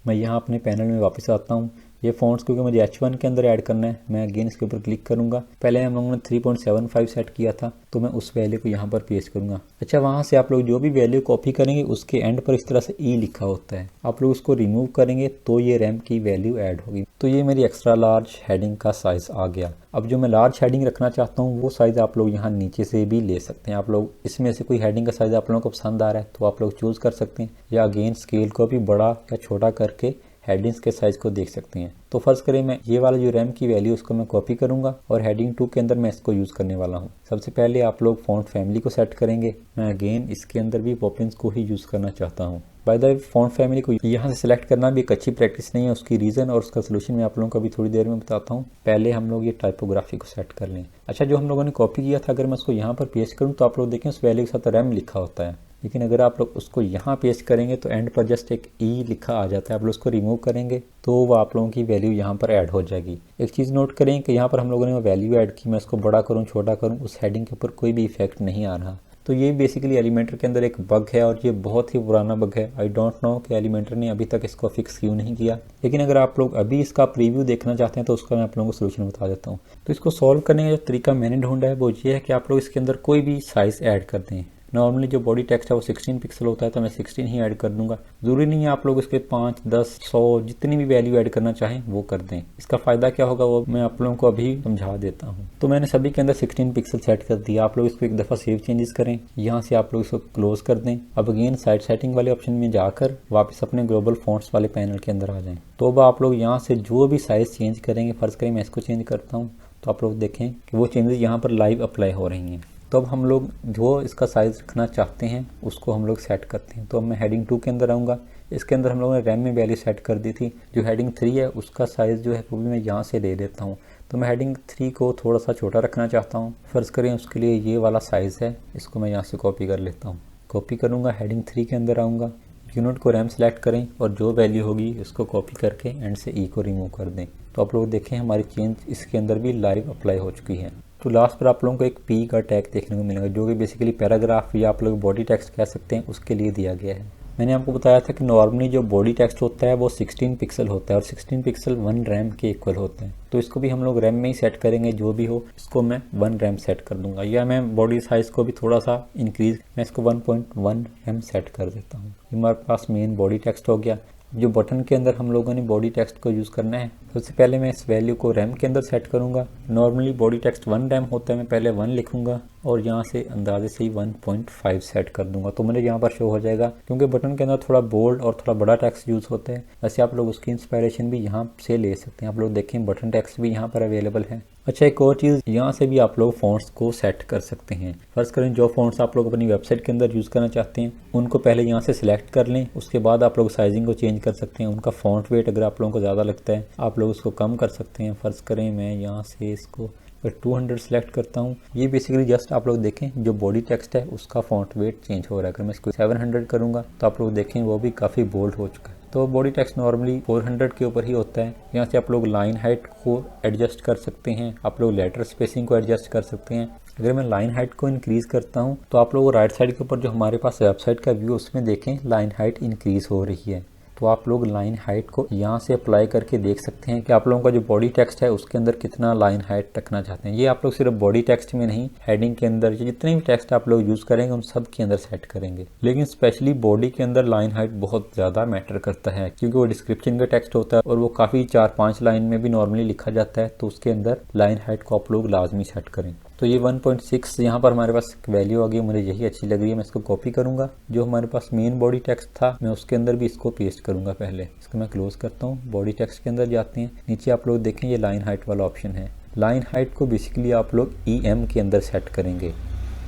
मैं यहाँ अपने पैनल में वापस आता हूँ। ये फ़ॉन्ट्स क्योंकि मुझे H1 के अंदर ऐड करना है, मैं अगेन इसके ऊपर क्लिक करूँगा। पहले हम लोगों ने 3.75 सेट किया था तो मैं उस वैल्यू को यहाँ पर पेस्ट करूँगा। अच्छा, वहाँ से आप लोग जो भी वैल्यू कॉपी करेंगे उसके एंड पर इस तरह से E लिखा होता है, आप लोग उसको रिमूव करेंगे तो ये रैम की वैल्यू ऐड होगी। तो ये मेरी एक्स्ट्रा लार्ज हेडिंग का साइज़ आ गया। अब जो मैं लार्ज हेडिंग रखना चाहता हूँ वो साइज़ आप लोग यहाँ नीचे से भी ले सकते हैं। आप लोग इसमें से कोई हेडिंग का साइज़ आप लोगों को पसंद आ रहा है तो आप लोग चूज़ कर सकते हैं, या अगेन स्केल को भी बड़ा या छोटा करके हेडिंग्स के साइज़ को देख सकते हैं। तो फ़र्ज़ करें मैं ये वाला जो रैम की वैल्यू उसको मैं कॉपी करूँगा और हेडिंग 2 के अंदर मैं इसको यूज़ करने वाला हूँ। सबसे पहले आप लोग फ़ॉन्ट फैमिली को सेट करेंगे। मैं अगेन इसके अंदर भी पॉपिंस को ही यूज़ करना चाहता हूँ। By the way font family को यहाँ से सिलेक्ट करना भी एक अच्छी प्रैक्टिस नहीं है, उसकी रीज़न और उसका सोल्यूशन मैं आप लोगों को अभी थोड़ी देर में बताता हूँ। पहले हम लोग ये टाइपोग्राफी को सेट कर लें। अच्छा, जो हम लोगों ने कॉपी किया था अगर मैं उसको यहाँ पर पेस्ट करूँ तो आप लोग देखें उस वैल्यू के साथ रैम लिखा होता है, लेकिन अगर आप लोग उसको यहाँ पेस्ट करेंगे तो एंड पर जस्ट एक E लिखा आ जाता है। आप लोग उसको रिमूव करेंगे तो वो आप लोगों की वैल्यू यहाँ पर ऐड हो जाएगी। एक चीज़ नोट करें कि यहाँ पर हम लोगों ने वैल्यू ऐड की, मैं इसको बड़ा करूँ छोटा करूँ उस हेडिंग के ऊपर कोई भी इफेक्ट नहीं आ रहा। तो ये बेसिकली एलिमेंटर के अंदर एक बग है और ये बहुत ही पुराना बग है। आई डोंट नो कि एलिमेंटर ने अभी तक इसको फिक्स क्यों नहीं किया, लेकिन अगर आप लोग अभी इसका प्रीव्यू देखना चाहते हैं तो उसका मैं आप लोगों को सोल्यूशन बता देता हूँ। तो इसको सॉल्व करने का जो तरीका मैंने ढूंढा है वो ये है कि आप लोग इसके अंदर कोई भी साइज़ ऐड कर दें। नॉर्मली जो बॉडी टेक्स्ट है वो 16 पिक्सल होता है, तो मैं 16 ही ऐड कर दूंगा। ज़रूरी नहीं है आप लोग इसके 5, 10, 100 जितनी भी वैल्यू ऐड करना चाहें वो कर दें। इसका फ़ायदा क्या होगा वो मैं आप लोगों को अभी समझा देता हूँ। तो मैंने सभी के अंदर 16 पिक्सल सेट कर दिया। आप लोग इसको एक दफ़ा सेव चेंजेस करें, यहाँ से आप लोग इसको क्लोज कर दें। अब अगेन साइड सेटिंग वाले ऑप्शन में जाकर वापस अपने ग्लोबल फॉन्ट्स वाले पैनल के अंदर आ जाएं। तो अब आप लोग यहाँ से जो भी साइज़ चेंज करेंगे, फ़र्ज़ करें मैं इसको चेंज करता हूँ, तो आप लोग देखें कि वो चेंजेस यहाँ पर लाइव अप्लाई हो रही हैं। तो अब हम लोग जो इसका साइज़ रखना चाहते हैं उसको हम लोग सेट करते हैं। तो अब मैं हेडिंग 2 के अंदर आऊँगा। इसके अंदर हम लोगों ने रैम में वैल्यू सेट कर दी थी। जो हेडिंग 3 है उसका साइज़ जो है वो भी मैं यहाँ से ले लेता हूँ। तो मैं हेडिंग 3 को थोड़ा सा छोटा रखना चाहता हूँ। फ़र्ज़ करें उसके लिए ये वाला साइज़ है, इसको मैं यहाँ से कॉपी कर लेता हूँ। कॉपी करूँगा, हेडिंग 3 के अंदर आऊँगा, यूनिट को रैम सेलेक्ट करें और जो वैल्यू होगी उसको कॉपी करके एंड से ई को रिमूव कर दें। तो आप लोग देखें हमारी चेंज इसके अंदर भी लाइव अप्लाई हो चुकी है। तो लास्ट पर आप लोगों को एक पी का टैग देखने को मिलेगा, जो कि बेसिकली पैराग्राफ या आप लोग बॉडी टेक्स्ट कह सकते हैं, उसके लिए दिया गया है। मैंने आपको बताया था कि नॉर्मली जो बॉडी टेक्स्ट होता है वो 16 पिक्सल होता है और 16 पिक्सल 1 रैम के इक्वल होते हैं। तो इसको भी हम लोग रैम में ही सेट करेंगे, जो भी हो इसको मैं 1 रैम सेट कर दूंगा, या मैं बॉडी साइज़ को भी थोड़ा सा इंक्रीज, मैं इसको 1.1 रैम सेट कर देता हूँ। हमारे पास मेन बॉडी टेक्स्ट हो गया। जो बटन के अंदर हम लोगों ने बॉडी टेक्स्ट को यूज़ करना है, सबसे पहले मैं इस वैल्यू को रैम के अंदर सेट करूंगा। नॉर्मली बॉडी टेक्स्ट 1 रैम होता है, मैं पहले 1 लिखूंगा और यहाँ से अंदाजे से ही 1.5 सेट कर दूंगा। तो मुझे यहाँ पर शो हो जाएगा, क्योंकि बटन के अंदर थोड़ा बोल्ड और थोड़ा बड़ा टेक्स्ट यूज़ होता है। वैसे आप लोग उसकी इंस्पायरेशन भी यहाँ से ले सकते हैं। आप लोग देखें बटन टेक्स्ट भी यहाँ पर अवेलेबल है। अच्छा, एक और चीज़, यहाँ से भी आप लोग फ़ॉन्ट्स को सेट कर सकते हैं। फर्ज करें जो फ़ॉन्ट्स आप लोग अपनी वेबसाइट के अंदर यूज़ करना चाहते हैं उनको पहले यहाँ से सिलेक्ट कर लें। उसके बाद आप लोग साइजिंग को चेंज कर सकते हैं। उनका फ़ॉन्ट वेट अगर आप लोगों को ज़्यादा लगता है आप लोग उसको कम कर सकते हैं। फ़र्ज़ करें मैं यहाँ से इसको 200 सेलेक्ट करता हूँ। ये बेसिकली जस्ट आप लोग देखें जो बॉडी टेक्स्ट है उसका फ़ॉन्ट वेट चेंज हो रहा है। अगर मैं इसको 700 करूँगा तो आप लोग देखें वो भी काफ़ी बोल्ड हो चुका है। तो बॉडी टेक्स्ट नॉर्मली 400 के ऊपर ही होता है। यहाँ से आप लोग लाइन हाइट को एडजस्ट कर सकते हैं, आप लोग लेटर स्पेसिंग को एडजस्ट कर सकते हैं। अगर मैं लाइन हाइट को इंक्रीज़ करता हूँ तो आप लोग राइट साइड के ऊपर जो हमारे पास वेबसाइट का व्यू उसमें देखें लाइन हाइट इंक्रीज़ हो रही है। तो आप लोग लाइन हाइट को यहाँ से अप्लाई करके देख सकते हैं कि आप लोगों का जो बॉडी टेक्स्ट है उसके अंदर कितना लाइन हाइट रखना चाहते हैं। ये आप लोग सिर्फ बॉडी टेक्स्ट में नहीं, हेडिंग के अंदर जितने भी टेक्स्ट आप लोग यूज़ करेंगे उन सब के अंदर सेट करेंगे। लेकिन स्पेशली बॉडी के अंदर लाइन हाइट बहुत ज़्यादा मैटर करता है, क्योंकि वो डिस्क्रिप्शन का टेक्स्ट होता है और वो काफ़ी 4-5 लाइन में भी नॉर्मली लिखा जाता है। तो उसके अंदर लाइन हाइट को आप लोग लाजमी सेट करें। तो ये 1.6 यहाँ पर हमारे पास वैल्यू आ गई, मुझे यही अच्छी लग रही है। मैं इसको कॉपी करूँगा, जो हमारे पास मेन बॉडी टेक्स्ट था मैं उसके अंदर भी इसको पेस्ट करूँगा। पहले इसको मैं क्लोज करता हूँ, बॉडी टेक्स्ट के अंदर जाते हैं। नीचे आप लोग देखें ये लाइन हाइट वाला ऑप्शन है। लाइन हाइट को बेसिकली आप लोग EM के अंदर सेट करेंगे।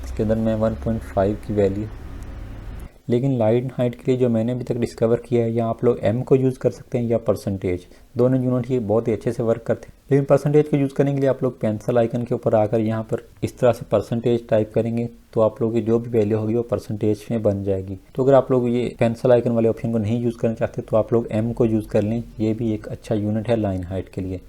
इसके अंदर मैं 1.5 की वैल्यू, लेकिन लाइन हाइट के लिए जो मैंने अभी तक डिस्कवर किया है, या आप लोग M को यूज़ कर सकते हैं या परसेंटेज, दोनों यूनिट ये बहुत ही अच्छे से वर्क करते हैं। लेकिन परसेंटेज को यूज़ करने के लिए आप लोग पेंसिल आइकन के ऊपर आकर यहाँ पर इस तरह से परसेंटेज टाइप करेंगे तो आप लोगों की जो भी वैल्यू होगी वो परसेंटेज में बन जाएगी। तो अगर आप लोग ये पेंसिल आइकन वाले ऑप्शन को नहीं यूज़ करना चाहते तो आप लोग M को यूज़ कर लें। ये भी एक अच्छा यूनिट है लाइन हाइट के लिए।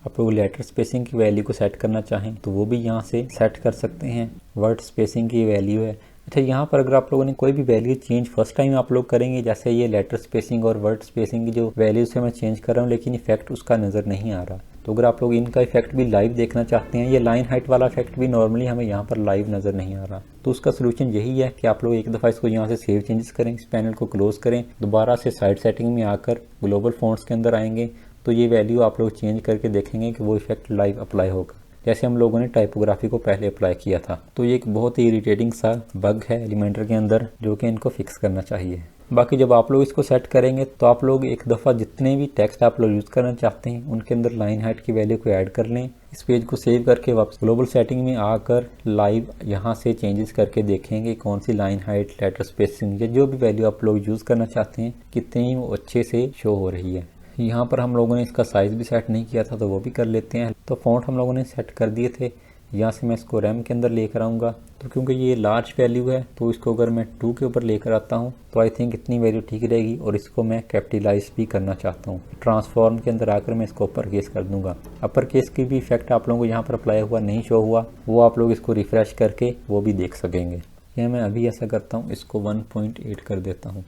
आप लोग लेटर स्पेसिंग की वैल्यू को सेट करना चाहें तो वो भी यहाँ से सेट कर सकते हैं। वर्ड स्पेसिंग की वैल्यू है। अच्छा, यहाँ पर अगर आप लोगों ने कोई भी वैल्यू चेंज फर्स्ट टाइम आप लोग करेंगे, जैसे ये लेटर स्पेसिंग और वर्ड स्पेसिंग की जो वैल्यूज से मैं चेंज कर रहा हूँ लेकिन इफेक्ट उसका नज़र नहीं आ रहा, तो अगर आप लोग इनका इफेक्ट भी लाइव देखना चाहते हैं, ये लाइन हाइट वाला इफेक्ट भी नॉर्मली हमें यहाँ पर लाइव नज़र नहीं आ रहा, तो उसका सोल्यूशन यही है कि आप लोग एक दफ़ा इसको यहाँ से सेव चेंजेस करें, इस पैनल को क्लोज करें, दोबारा से साइड सेटिंग में आकर ग्लोबल फॉन्ट्स के अंदर आएंगे तो ये वैल्यू आप लोग चेंज करके देखेंगे कि वो इफेक्ट लाइव अप्लाई होगा, जैसे हम लोगों ने टाइपोग्राफी को पहले अप्लाई किया था। तो ये एक बहुत ही इरिटेटिंग सा बग है एलिमेंटर के अंदर जो कि इनको फिक्स करना चाहिए। बाकी जब आप लोग इसको सेट करेंगे तो आप लोग एक दफ़ा जितने भी टेक्स्ट आप लोग यूज़ करना चाहते हैं उनके अंदर लाइन हाइट की वैल्यू को ऐड कर लें। इस पेज को सेव करके वापस ग्लोबल सेटिंग में आकर लाइव यहाँ से चेंजेस करके देखेंगे कौन सी लाइन हाइट, लेटर स्पेसिंग या जो भी वैल्यू आप लोग यूज़ करना चाहते हैं कितनी वो अच्छे से शो हो रही है। यहाँ पर हम लोगों ने इसका साइज़ भी सेट नहीं किया था तो वो भी कर लेते हैं। तो फ़ॉन्ट हम लोगों ने सेट कर दिए थे। यहाँ से मैं इसको रैम के अंदर लेकर आऊँगा, तो क्योंकि ये लार्ज वैल्यू है तो इसको अगर मैं 2 के ऊपर लेकर आता हूँ तो आई थिंक इतनी वैल्यू ठीक रहेगी। और इसको मैं कैपिटलाइज भी करना चाहता हूँ, ट्रांसफॉर्म के अंदर आकर मैं इसको अपर केस कर दूंगा। अपर केस की भी इफेक्ट आप लोगों को यहाँ पर अप्लाई हुआ नहीं शो हुआ, वो आप लोग इसको रिफ्रेश करके वो भी देख सकेंगे। यह मैं अभी ऐसा करता हूँ, इसको 1.8 कर देता हूँ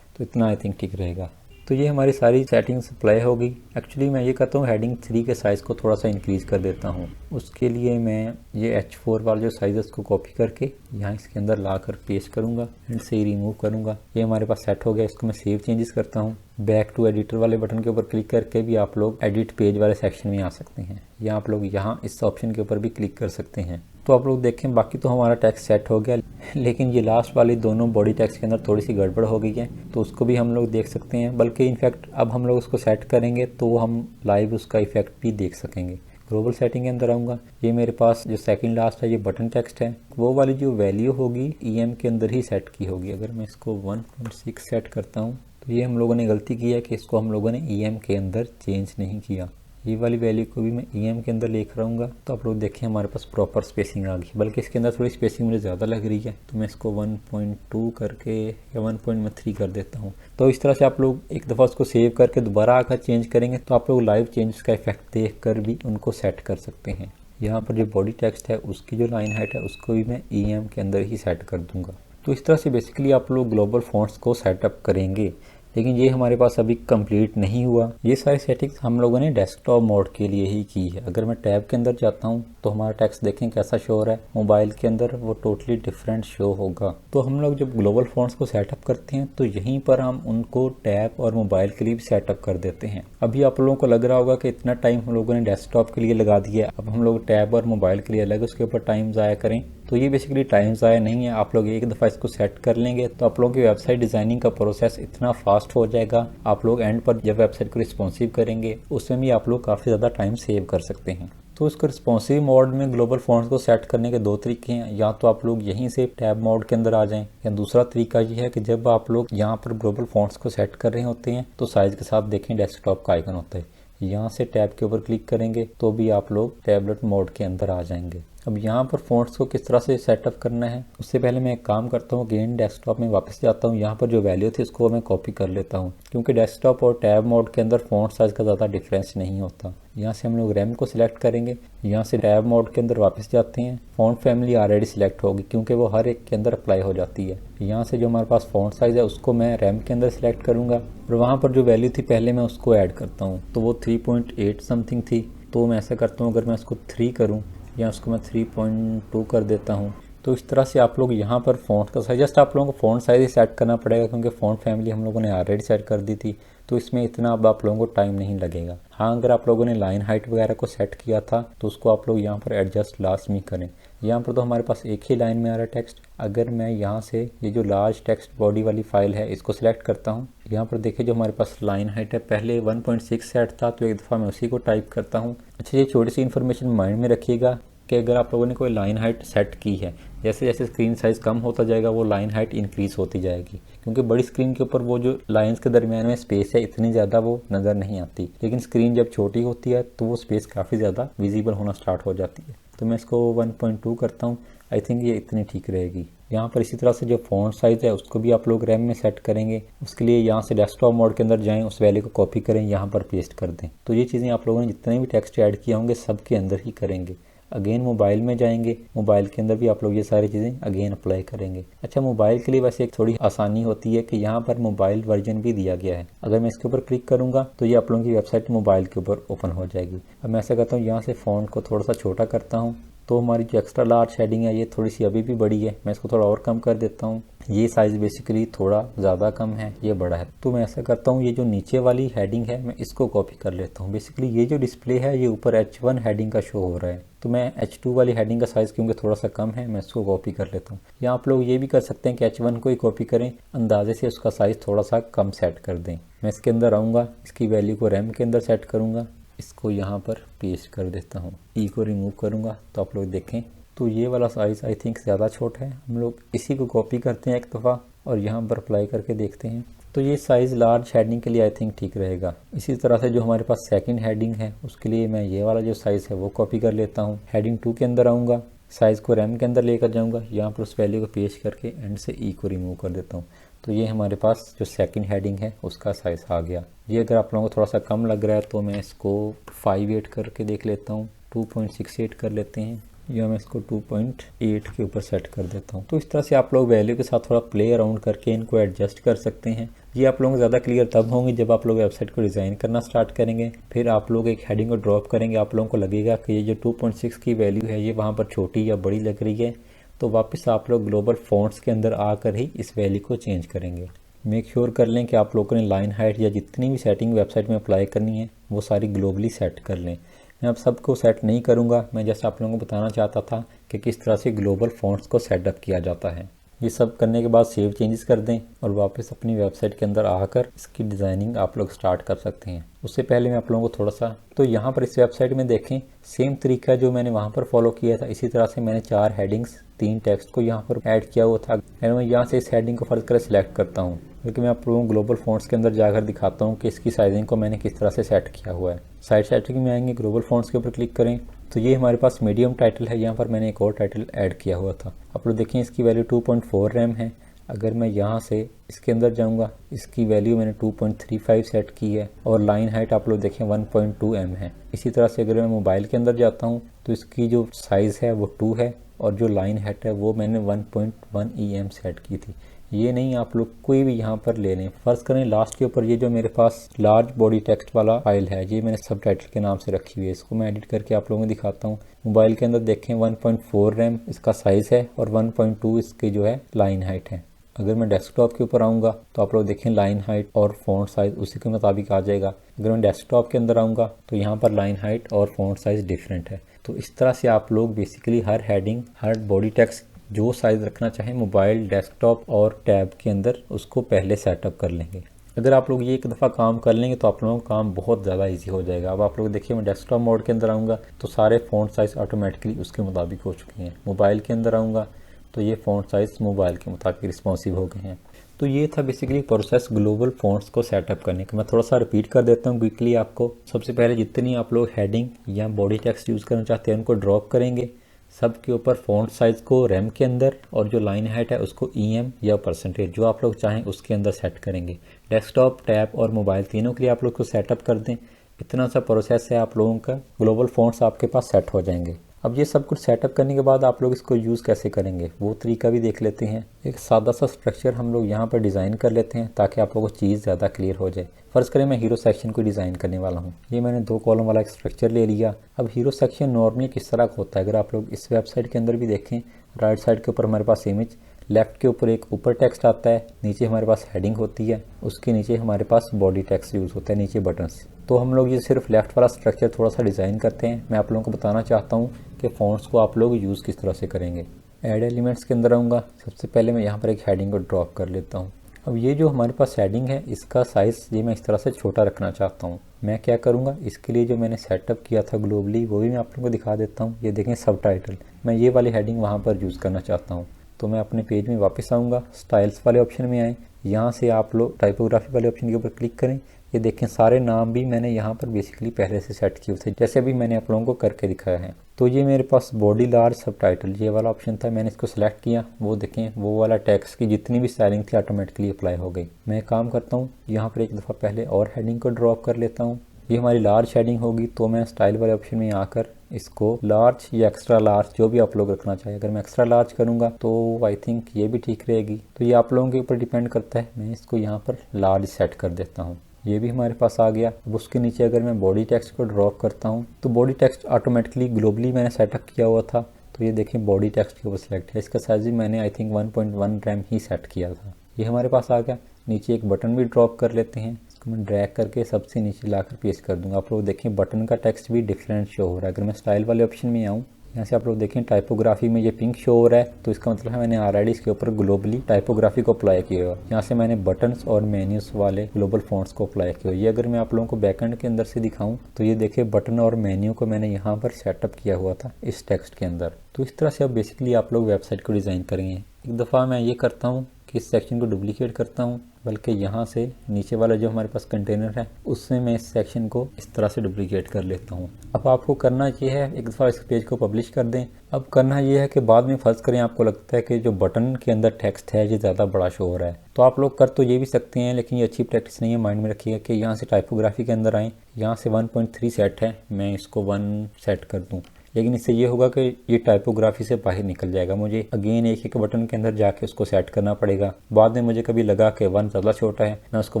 तो इतना आई थिंक ठीक रहेगा। तो ये हमारी सारी सेटिंग्स अप्लाई होगी। एक्चुअली मैं ये करता हूँ हेडिंग 3 के साइज़ को थोड़ा सा इंक्रीज़ कर देता हूँ। उसके लिए मैं ये H4 वाला जो साइज़ है उसको कॉपी करके यहाँ इसके अंदर ला कर पेस्ट करूँगा एंड से रिमूव करूँगा। ये हमारे पास सेट हो गया। इसको मैं सेव चेंजेस करता हूँ। बैक टू एडिटर वाले बटन के ऊपर क्लिक करके भी आप लोग एडिट पेज वाले सेक्शन में आ सकते हैं, या आप लोग यहाँ इस ऑप्शन के ऊपर भी क्लिक कर सकते हैं। तो आप लोग देखें बाकी तो हमारा टेक्स्ट सेट हो गया, लेकिन ये लास्ट वाली दोनों बॉडी टेक्स्ट के अंदर थोड़ी सी गड़बड़ हो गई है, तो उसको भी हम लोग देख सकते हैं। बल्कि इनफैक्ट अब हम लोग उसको सेट करेंगे तो हम लाइव उसका इफेक्ट भी देख सकेंगे। ग्लोबल सेटिंग के अंदर आऊँगा। ये मेरे पास जो सेकंड लास्ट है ये बटन टेक्स्ट है, वो वाली जो वैल्यू होगी EM के अंदर ही सेट की होगी। अगर मैं इसको 1.6 सेट करता हूँ तो ये हम लोगों ने गलती की है कि इसको हम लोगों ने EM के अंदर चेंज नहीं किया। ये वाली वैल्यू को भी मैं EM के अंदर लेकर आऊँगा तो आप लोग देखें हमारे पास प्रॉपर स्पेसिंग आ गई। बल्कि इसके अंदर थोड़ी स्पेसिंग मुझे ज़्यादा लग रही है, तो मैं इसको 1.2 करके या 1.3 कर देता हूँ। तो इस तरह से आप लोग एक दफ़ा उसको सेव करके दोबारा आकर चेंज करेंगे तो आप लोग लाइव चेंजेस का इफेक्ट देख कर भी उनको सेट कर सकते हैं। यहाँ पर जो बॉडी टेक्स्ट है उसकी जो लाइन हाइट है उसको भी मैं EM के अंदर ही सेट कर दूँगा। तो इस तरह से बेसिकली आप लोग ग्लोबल फॉन्ट्स को सेटअप करेंगे। लेकिन ये हमारे पास अभी कंप्लीट नहीं हुआ। ये सारी सेटिंग्स हम लोगों ने डेस्कटॉप मोड के लिए ही की है। अगर मैं टैब के अंदर जाता हूँ तो हमारा टेक्स्ट देखें कैसा शो हो रहा है। मोबाइल के अंदर वो टोटली डिफरेंट शो होगा। तो हम लोग जब ग्लोबल फॉन्ट्स को सेटअप करते हैं तो यहीं पर हम उनको टैब और मोबाइल के लिए भी सेटअप कर देते हैं। अभी आप लोगों को लग रहा होगा कि इतना टाइम हम लोगों ने डेस्कटॉप के लिए लगा दिया, अब हम लोग टैब और मोबाइल के लिए अलग उसके ऊपर टाइम ज़ाया करें। तो ये बेसिकली टाइम ज़ाया नहीं है। आप लोग एक दफ़ा इसको सेट कर लेंगे तो आप लोगों की वेबसाइट डिज़ाइनिंग का प्रोसेस इतना फास्ट हो जाएगा। आप लोग एंड पर जब वेबसाइट को रिस्पॉन्सिव करेंगे उसमें भी आप लोग काफ़ी ज़्यादा टाइम सेव कर सकते हैं। तो इसको रिस्पॉन्सिव मोड में ग्लोबल फॉन्ट्स को सेट करने के 2 तरीके हैं। या तो आप लोग यहीं से टैब मोड के अंदर आ जाएं, या दूसरा तरीका ये है कि जब आप लोग यहाँ पर ग्लोबल फॉन्ट्स को सेट कर रहे होते हैं तो साइज़ के साथ देखें डेस्कटॉप का आइकन होता है, यहाँ से टैब के ऊपर क्लिक करेंगे तो भी आप लोग टैबलेट मोड के अंदर आ जाएंगे। अब यहाँ पर फॉन्ट्स को किस तरह से सेटअप करना है उससे पहले मैं एक काम करता हूँ, अगेन डेस्कटॉप में वापस जाता हूँ। यहाँ पर जो वैल्यू थी उसको मैं कॉपी कर लेता हूँ, क्योंकि डेस्कटॉप और टैब मोड के अंदर फॉन्ट साइज का ज़्यादा डिफरेंस नहीं होता। यहाँ से हम लोग रैम को सिलेक्ट करेंगे, यहाँ से टैब मोड के अंदर वापस जाते हैं। फॉन्ट फैमिली ऑलरेडी सिलेक्ट होगी क्योंकि वो हर एक के अंदर अप्लाई हो जाती है। यहाँ से जो हमारे पास फॉन्ट साइज़ है उसको मैं रैम के अंदर सिलेक्ट करूँगा और वहाँ पर जो वैल्यू थी पहले मैं उसको ऐड करता हूँ, तो वो 3.8 समथिंग थी। तो मैं ऐसा करता हूँ, अगर मैं उसको 3 करूँ या उसको मैं 3.2 कर देता हूँ। तो इस तरह से आप लोग यहाँ पर फ़ॉन्ट का साइज, जस्ट आप लोगों को फ़ॉन्ट साइज ही सेट करना पड़ेगा क्योंकि फ़ॉन्ट फैमिली हम लोगों ने ऑलरेडी सेट कर दी थी, तो इसमें इतना अब आप लोगों को टाइम नहीं लगेगा। हाँ, अगर आप लोगों ने लाइन हाइट वगैरह को सेट किया था तो उसको आप लोग यहाँ पर एडजस्ट लाजमी करें। यहाँ पर तो हमारे पास एक ही लाइन में आ रहा है टेक्स्ट। अगर मैं यहाँ से ये जो लार्ज टेक्स्ट बॉडी वाली फाइल है इसको सिलेक्ट करता हूँ, यहाँ पर देखिए जो हमारे पास लाइन हाइट है पहले 1.6 सेट था, तो एक दफ़ा मैं उसी को टाइप करता हूँ। अच्छा, ये छोटी सी इन्फॉर्मेशन माइंड में रखिएगा कि अगर आप लोगों ने कोई लाइन हाइट सेट की है, जैसे जैसे स्क्रीन साइज़ कम होता जाएगा वो लाइन हाइट इंक्रीज़ होती जाएगी, क्योंकि बड़ी स्क्रीन के ऊपर वो जो लाइंस के दरमियान में स्पेस है इतनी ज़्यादा वो नज़र नहीं आती, लेकिन स्क्रीन जब छोटी होती है तो वो स्पेस काफ़ी ज़्यादा विजिबल होना स्टार्ट हो जाती है। तो मैं इसको 1.2 करता हूँ। आई थिंक ये इतनी ठीक रहेगी। यहाँ पर इसी तरह से जो फ़ॉन्ट साइज़ है उसको भी आप लोग रैम में सेट करेंगे। उसके लिए यहाँ से डेस्कटॉप मोड के अंदर जाएं, उस वैल्यू को कॉपी करें, यहाँ पर पेस्ट कर दें। तो ये चीज़ें आप लोगों ने जितने भी टेक्स्ट ऐड किए होंगे सब के अंदर ही करेंगे। अगेन मोबाइल में जाएंगे, मोबाइल के अंदर भी आप लोग ये सारी चीज़ें अगेन अप्लाई करेंगे। अच्छा, मोबाइल के लिए वैसे एक थोड़ी आसानी होती है कि यहाँ पर मोबाइल वर्जन भी दिया गया है। अगर मैं इसके ऊपर क्लिक करूँगा तो ये आप लोगों की वेबसाइट मोबाइल के ऊपर ओपन हो जाएगी। अब मैं ऐसा करता हूँ, यहाँ से फ़ॉन्ट को थोड़ा सा छोटा करता हूँ, तो हमारी जो एक्स्ट्रा लार्ज हेडिंग है ये थोड़ी सी अभी भी बड़ी है, मैं इसको थोड़ा और कम कर देता हूँ। ये साइज़ बेसिकली थोड़ा ज़्यादा कम है, ये बड़ा है, तो मैं ऐसा करता हूँ, ये जो नीचे वाली हेडिंग है मैं इसको कॉपी कर लेता हूँ। बेसिकली ये जो डिस्प्ले है ये ऊपर H1 हेडिंग का शो हो रहा है, तो मैं H2 वाली हेडिंग का साइज़ क्योंकि थोड़ा सा कम है मैं इसको कॉपी कर लेता हूँ। या आप लोग ये भी कर सकते हैं कि H1 को ही कॉपी करें, अंदाजे से उसका साइज़ थोड़ा सा कम सेट कर दें। मैं इसके अंदर आऊँगा, इसकी वैल्यू को रैम के अंदर सेट करूँगा, इसको यहाँ पर पेस्ट कर देता हूँ, ई को रिमूव करूँगा। तो आप लोग देखें तो ये वाला साइज़ आई थिंक ज़्यादा छोटा है। हम लोग इसी को कॉपी करते हैं एक दफ़ा और यहाँ पर अप्लाई करके देखते हैं, तो ये साइज़ लार्ज हेडिंग के लिए आई थिंक ठीक रहेगा। इसी तरह से जो हमारे पास सेकंड हेडिंग है उसके लिए मैं ये वाला जो साइज़ है वो कॉपी कर लेता हूँ। हेडिंग 2 के अंदर आऊँगा, साइज़ को रैम के अंदर लेकर जाऊँगा, यहाँ पर उस वैल्यू को पेस्ट करके एंड से ई को रिमूव कर देता हूँ। तो ये हमारे पास जो सेकंड हेडिंग है उसका साइज़ आ गया। ये अगर आप लोगों को थोड़ा सा कम लग रहा है तो मैं इसको 5.8 करके देख लेता हूँ, 2.68 कर लेते हैं। या मैं इसको 2.8 के ऊपर सेट कर देता हूँ। तो इस तरह से आप लोग वैल्यू के साथ थोड़ा प्ले अराउंड करके इनको एडजस्ट कर सकते हैं। ये आप लोगों को ज़्यादा क्लियर तब होंगे जब आप लोग वेबसाइट को डिज़ाइन करना स्टार्ट करेंगे। फिर आप लोग एक हेडिंग को ड्रॉप करेंगे, आप लोगों को लगेगा कि ये जो 2.6 की वैल्यू है ये वहाँ पर छोटी या बड़ी लग रही है, तो वापस आप लोग ग्लोबल फॉन्ट्स के अंदर आकर ही इस वैल्यू को चेंज करेंगे। मेक श्योर कर लें कि आप लोगों ने लाइन हाइट या जितनी भी सेटिंग वेबसाइट में अप्लाई करनी है वो सारी ग्लोबली सेट कर लें। मैं अब सबको सेट नहीं करूंगा, मैं जैसे आप लोगों को बताना चाहता था कि किस तरह से ग्लोबल फॉन्ट्स को सेटअप किया जाता है। ये सब करने के बाद सेव चेंजेस कर दें और वापस अपनी वेबसाइट के अंदर आकर इसकी डिज़ाइनिंग आप लोग स्टार्ट कर सकते हैं। उससे पहले मैं आप लोगों को थोड़ा सा, तो यहाँ पर इस वेबसाइट में देखें सेम तरीका जो मैंने वहाँ पर फॉलो किया था, इसी तरह से मैंने 4 हेडिंग्स 3 टेक्स्ट को यहाँ पर ऐड किया हुआ था। मैं यहाँ से इस हेडिंग को फर्ज कर सिलेक्ट करता हूँ, क्योंकि मैं आप लोगों को ग्लोबल फॉन्ट्स के अंदर जाकर दिखाता हूँ कि इसकी साइजिंग को मैंने किस तरह से सेट किया हुआ है। साइड सेटिंग में आएंगे, ग्लोबल फॉन्ट्स के ऊपर क्लिक करें तो ये हमारे पास मीडियम टाइटल है। यहाँ पर मैंने एक और टाइटल ऐड किया हुआ था। आप लोग देखें इसकी वैल्यू 2.4 रैम है। अगर मैं यहाँ से इसके अंदर जाऊँगा, इसकी वैल्यू मैंने 2.35 सेट की है और लाइन हाइट आप लोग देखें 1.2 m है। इसी तरह से अगर मैं मोबाइल के अंदर जाता हूँ तो इसकी जो साइज़ है वो 2 है और जो लाइन हाइट है वो मैंने 1.1 em सेट की थी। ये नहीं, आप लोग कोई भी यहाँ पर ले लें। फर्ज करें लास्ट के ऊपर ये जो मेरे पास लार्ज बॉडी टेक्स्ट वाला फाइल है, ये मैंने सब टाइटल के नाम से रखी हुई है। इसको मैं एडिट करके आप लोगों को दिखाता हूँ। मोबाइल के अंदर देखें 1.4 रैम इसका साइज़ है और 1.2 इसकी जो है लाइन हाइट है। अगर मैं डेस्कटॉप के ऊपर आऊँगा तो आप लोग देखें लाइन हाइट और फ़ॉन्ट साइज़ उसी के मुताबिक आ जाएगा। अगर मैं डेस्कटॉप के अंदर आऊँगा तो यहाँ पर लाइन हाइट और फ़ॉन्ट साइज़ डिफरेंट है। तो इस तरह से आप लोग बेसिकली हर हेडिंग, हर बॉडी टेक्स्ट जो साइज़ रखना चाहें मोबाइल, डेस्कटॉप और टैब के अंदर उसको पहले सेटअप कर लेंगे। अगर आप लोग ये एक दफ़ा काम कर लेंगे तो आप लोगों का काम बहुत ज़्यादा इजी हो जाएगा। अब आप लोग देखिए मैं डेस्कटॉप मोड के अंदर आऊँगा तो सारे फ़ॉन्ट साइज़ ऑटोमेटिकली उसके मुताबिक हो चुके हैं। मोबाइल के अंदर आऊँगा तो ये फ़ॉन्ट साइज़ मोबाइल के मुताबिक रिस्पॉन्सिव हो गए हैं। तो ये था बेसिकली प्रोसेस ग्लोबल फॉन्ट्स को सेटअप करने का। मैं थोड़ा सा रिपीट कर देता हूँ क्विकली आपको। सबसे पहले जितनी आप लोग हेडिंग या बॉडी टेक्स्ट यूज़ करना चाहते हैं उनको ड्रॉप करेंगे। सब के ऊपर फ़ॉन्ट साइज़ को रैम के अंदर और जो लाइन हाइट है उसको EM या परसेंटेज जो आप लोग चाहें उसके अंदर सेट करेंगे। डेस्कटॉप, टैब और मोबाइल तीनों के लिए आप लोग को सेटअप कर दें। इतना सा प्रोसेस है, आप लोगों का ग्लोबल फॉन्ट्स आपके पास सेट हो जाएंगे। अब ये सब कुछ सेटअप करने के बाद आप लोग इसको यूज़ कैसे करेंगे वो तरीका भी देख लेते हैं। एक सादा सा स्ट्रक्चर हम लोग यहाँ पर डिज़ाइन कर लेते हैं ताकि आप लोगों को चीज़ ज़्यादा क्लियर हो जाए। फ़र्ज़ करें मैं हीरो सेक्शन को डिज़ाइन करने वाला हूँ। ये मैंने 2 कॉलम वाला एक स्ट्रक्चर ले लिया। अब हीरो सेक्शन नॉर्मली किस तरह का होता है, अगर आप लोग इस वेबसाइट के अंदर भी देखें, राइट साइड के ऊपर हमारे पास इमेज, लेफ़्ट के ऊपर एक ऊपर टेक्स्ट आता है, नीचे हमारे पास हेडिंग होती है, उसके नीचे हमारे पास बॉडी टेक्स्ट यूज़ होता है, नीचे बटन्स। तो हम लोग ये सिर्फ लेफ़्ट वाला स्ट्रक्चर थोड़ा सा डिज़ाइन करते हैं। मैं आप लोगों को बताना चाहता हूँ कि फ़ॉन्ट्स को आप लोग यूज़ किस तरह से करेंगे। ऐड एलिमेंट्स के अंदर आऊँगा। सबसे पहले मैं यहाँ पर एक हेडिंग को ड्रॉप कर लेता हूँ। अब ये जो हमारे पास हेडिंग है इसका साइज़ ये मैं इस तरह से छोटा रखना चाहता हूँ। मैं क्या करूँगा, इसके लिए जो मैंने सेटअप किया था ग्लोबली वो भी मैं आप लोगों को दिखा देता हूँ। ये देखें सब टाइटल, मैं ये वाली हेडिंग वहाँ पर यूज़ करना चाहता हूँ। तो मैं अपने पेज में वापस आऊँगा, स्टाइल्स वाले ऑप्शन में आएँ, यहाँ से आप लोग टाइपोग्राफी वाले ऑप्शन के ऊपर क्लिक करें। ये देखें सारे नाम भी मैंने यहाँ पर बेसिकली पहले से सेट किए थे, जैसे अभी मैंने आप लोगों को करके दिखाया है। तो ये मेरे पास बॉडी लार्ज सब टाइटल ये वाला ऑप्शन था, मैंने इसको सिलेक्ट किया। वो देखें वो वाला टेक्स्ट की जितनी भी स्टाइलिंग थी ऑटोमेटिकली अप्लाई हो गई। मैं काम करता हूँ यहाँ पर एक दफ़ा पहले और हेडिंग को ड्रॉप कर लेता हूँ। ये हमारी लार्ज हेडिंग होगी तो मैं स्टाइल वाले ऑप्शन में आकर इसको लार्ज या एक्स्ट्रा लार्ज जो भी आप लोग रखना चाहिए, अगर मैं एक्स्ट्रा लार्ज करूँगा तो आई थिंक ये भी ठीक रहेगी। तो ये आप लोगों के ऊपर डिपेंड करता है। मैं इसको यहाँ पर लार्ज सेट कर देता हूँ। ये भी हमारे पास आ गया। अब उसके नीचे अगर मैं बॉडी टेक्स्ट को ड्रॉप करता हूँ तो बॉडी टेक्स्ट ऑटोमेटिकली ग्लोबली मैंने सेटअप किया हुआ था। तो ये देखें बॉडी टेक्स्ट के ऊपर सेलेक्ट है। इसका साइज भी मैंने I think 1.1 RAM he set किया था। ये हमारे पास आ गया। नीचे एक बटन भी ड्रॉप कर लेते हैं। इसको मैं ड्रैग करके सबसे नीचे लाकर पेस्ट कर दूंगा। आप लोग देखें बटन का टेक्स्ट भी डिफरेंट शो हो रहा है। अगर मैं स्टाइल वाले ऑप्शन में आऊँ, यहाँ से आप लोग देखें टाइपोग्राफी में ये पिंक शो हो रहा है, तो इसका मतलब है मैंने ऑलरेडी इसके ऊपर ग्लोबली टाइपोग्राफी को अप्लाई किया हुआ। यहाँ से मैंने बटन्स और मेन्यूज वाले ग्लोबल फॉन्ट्स को अप्लाई किया। ये अगर मैं आप लोगों को बैकएंड के अंदर से दिखाऊं तो ये देखिए बटन और मेन्यू को मैंने यहाँ पर सेटअप किया हुआ था इस टेक्स्ट के अंदर। तो इस तरह से अब बेसिकली आप लोग वेबसाइट को डिज़ाइन करेंगे। एक दफ़ा मैं ये करता हूँ कि इस सेक्शन को डुप्लीकेट करता हूँ, बल्कि यहाँ से नीचे वाला जो हमारे पास कंटेनर है उसमें मैं इस सेक्शन को इस तरह से डुप्लीकेट कर लेता हूँ। अब आपको करना ये है, एक दफ़ा इस पेज को पब्लिश कर दें। अब करना ये है कि बाद में फ़र्ज़ करें आपको लगता है कि जो बटन के अंदर टेक्स्ट है ये ज़्यादा बड़ा शो हो रहा है, तो आप लोग कर तो ये भी सकते हैं, लेकिन ये अच्छी प्रैक्टिस नहीं है। माइंड में रखिएगा कि यहाँ से टाइपोग्राफी के अंदर आएँ, यहाँ से 1.3 सेट है, मैं इसको 1 सेट कर दूँ। लेकिन इससे ये होगा कि ये टाइपोग्राफी से बाहर निकल जाएगा। मुझे अगेन एक एक बटन के अंदर जाके उसको सेट करना पड़ेगा। बाद में मुझे कभी लगा कि 1 ज़्यादा छोटा है, मैं उसको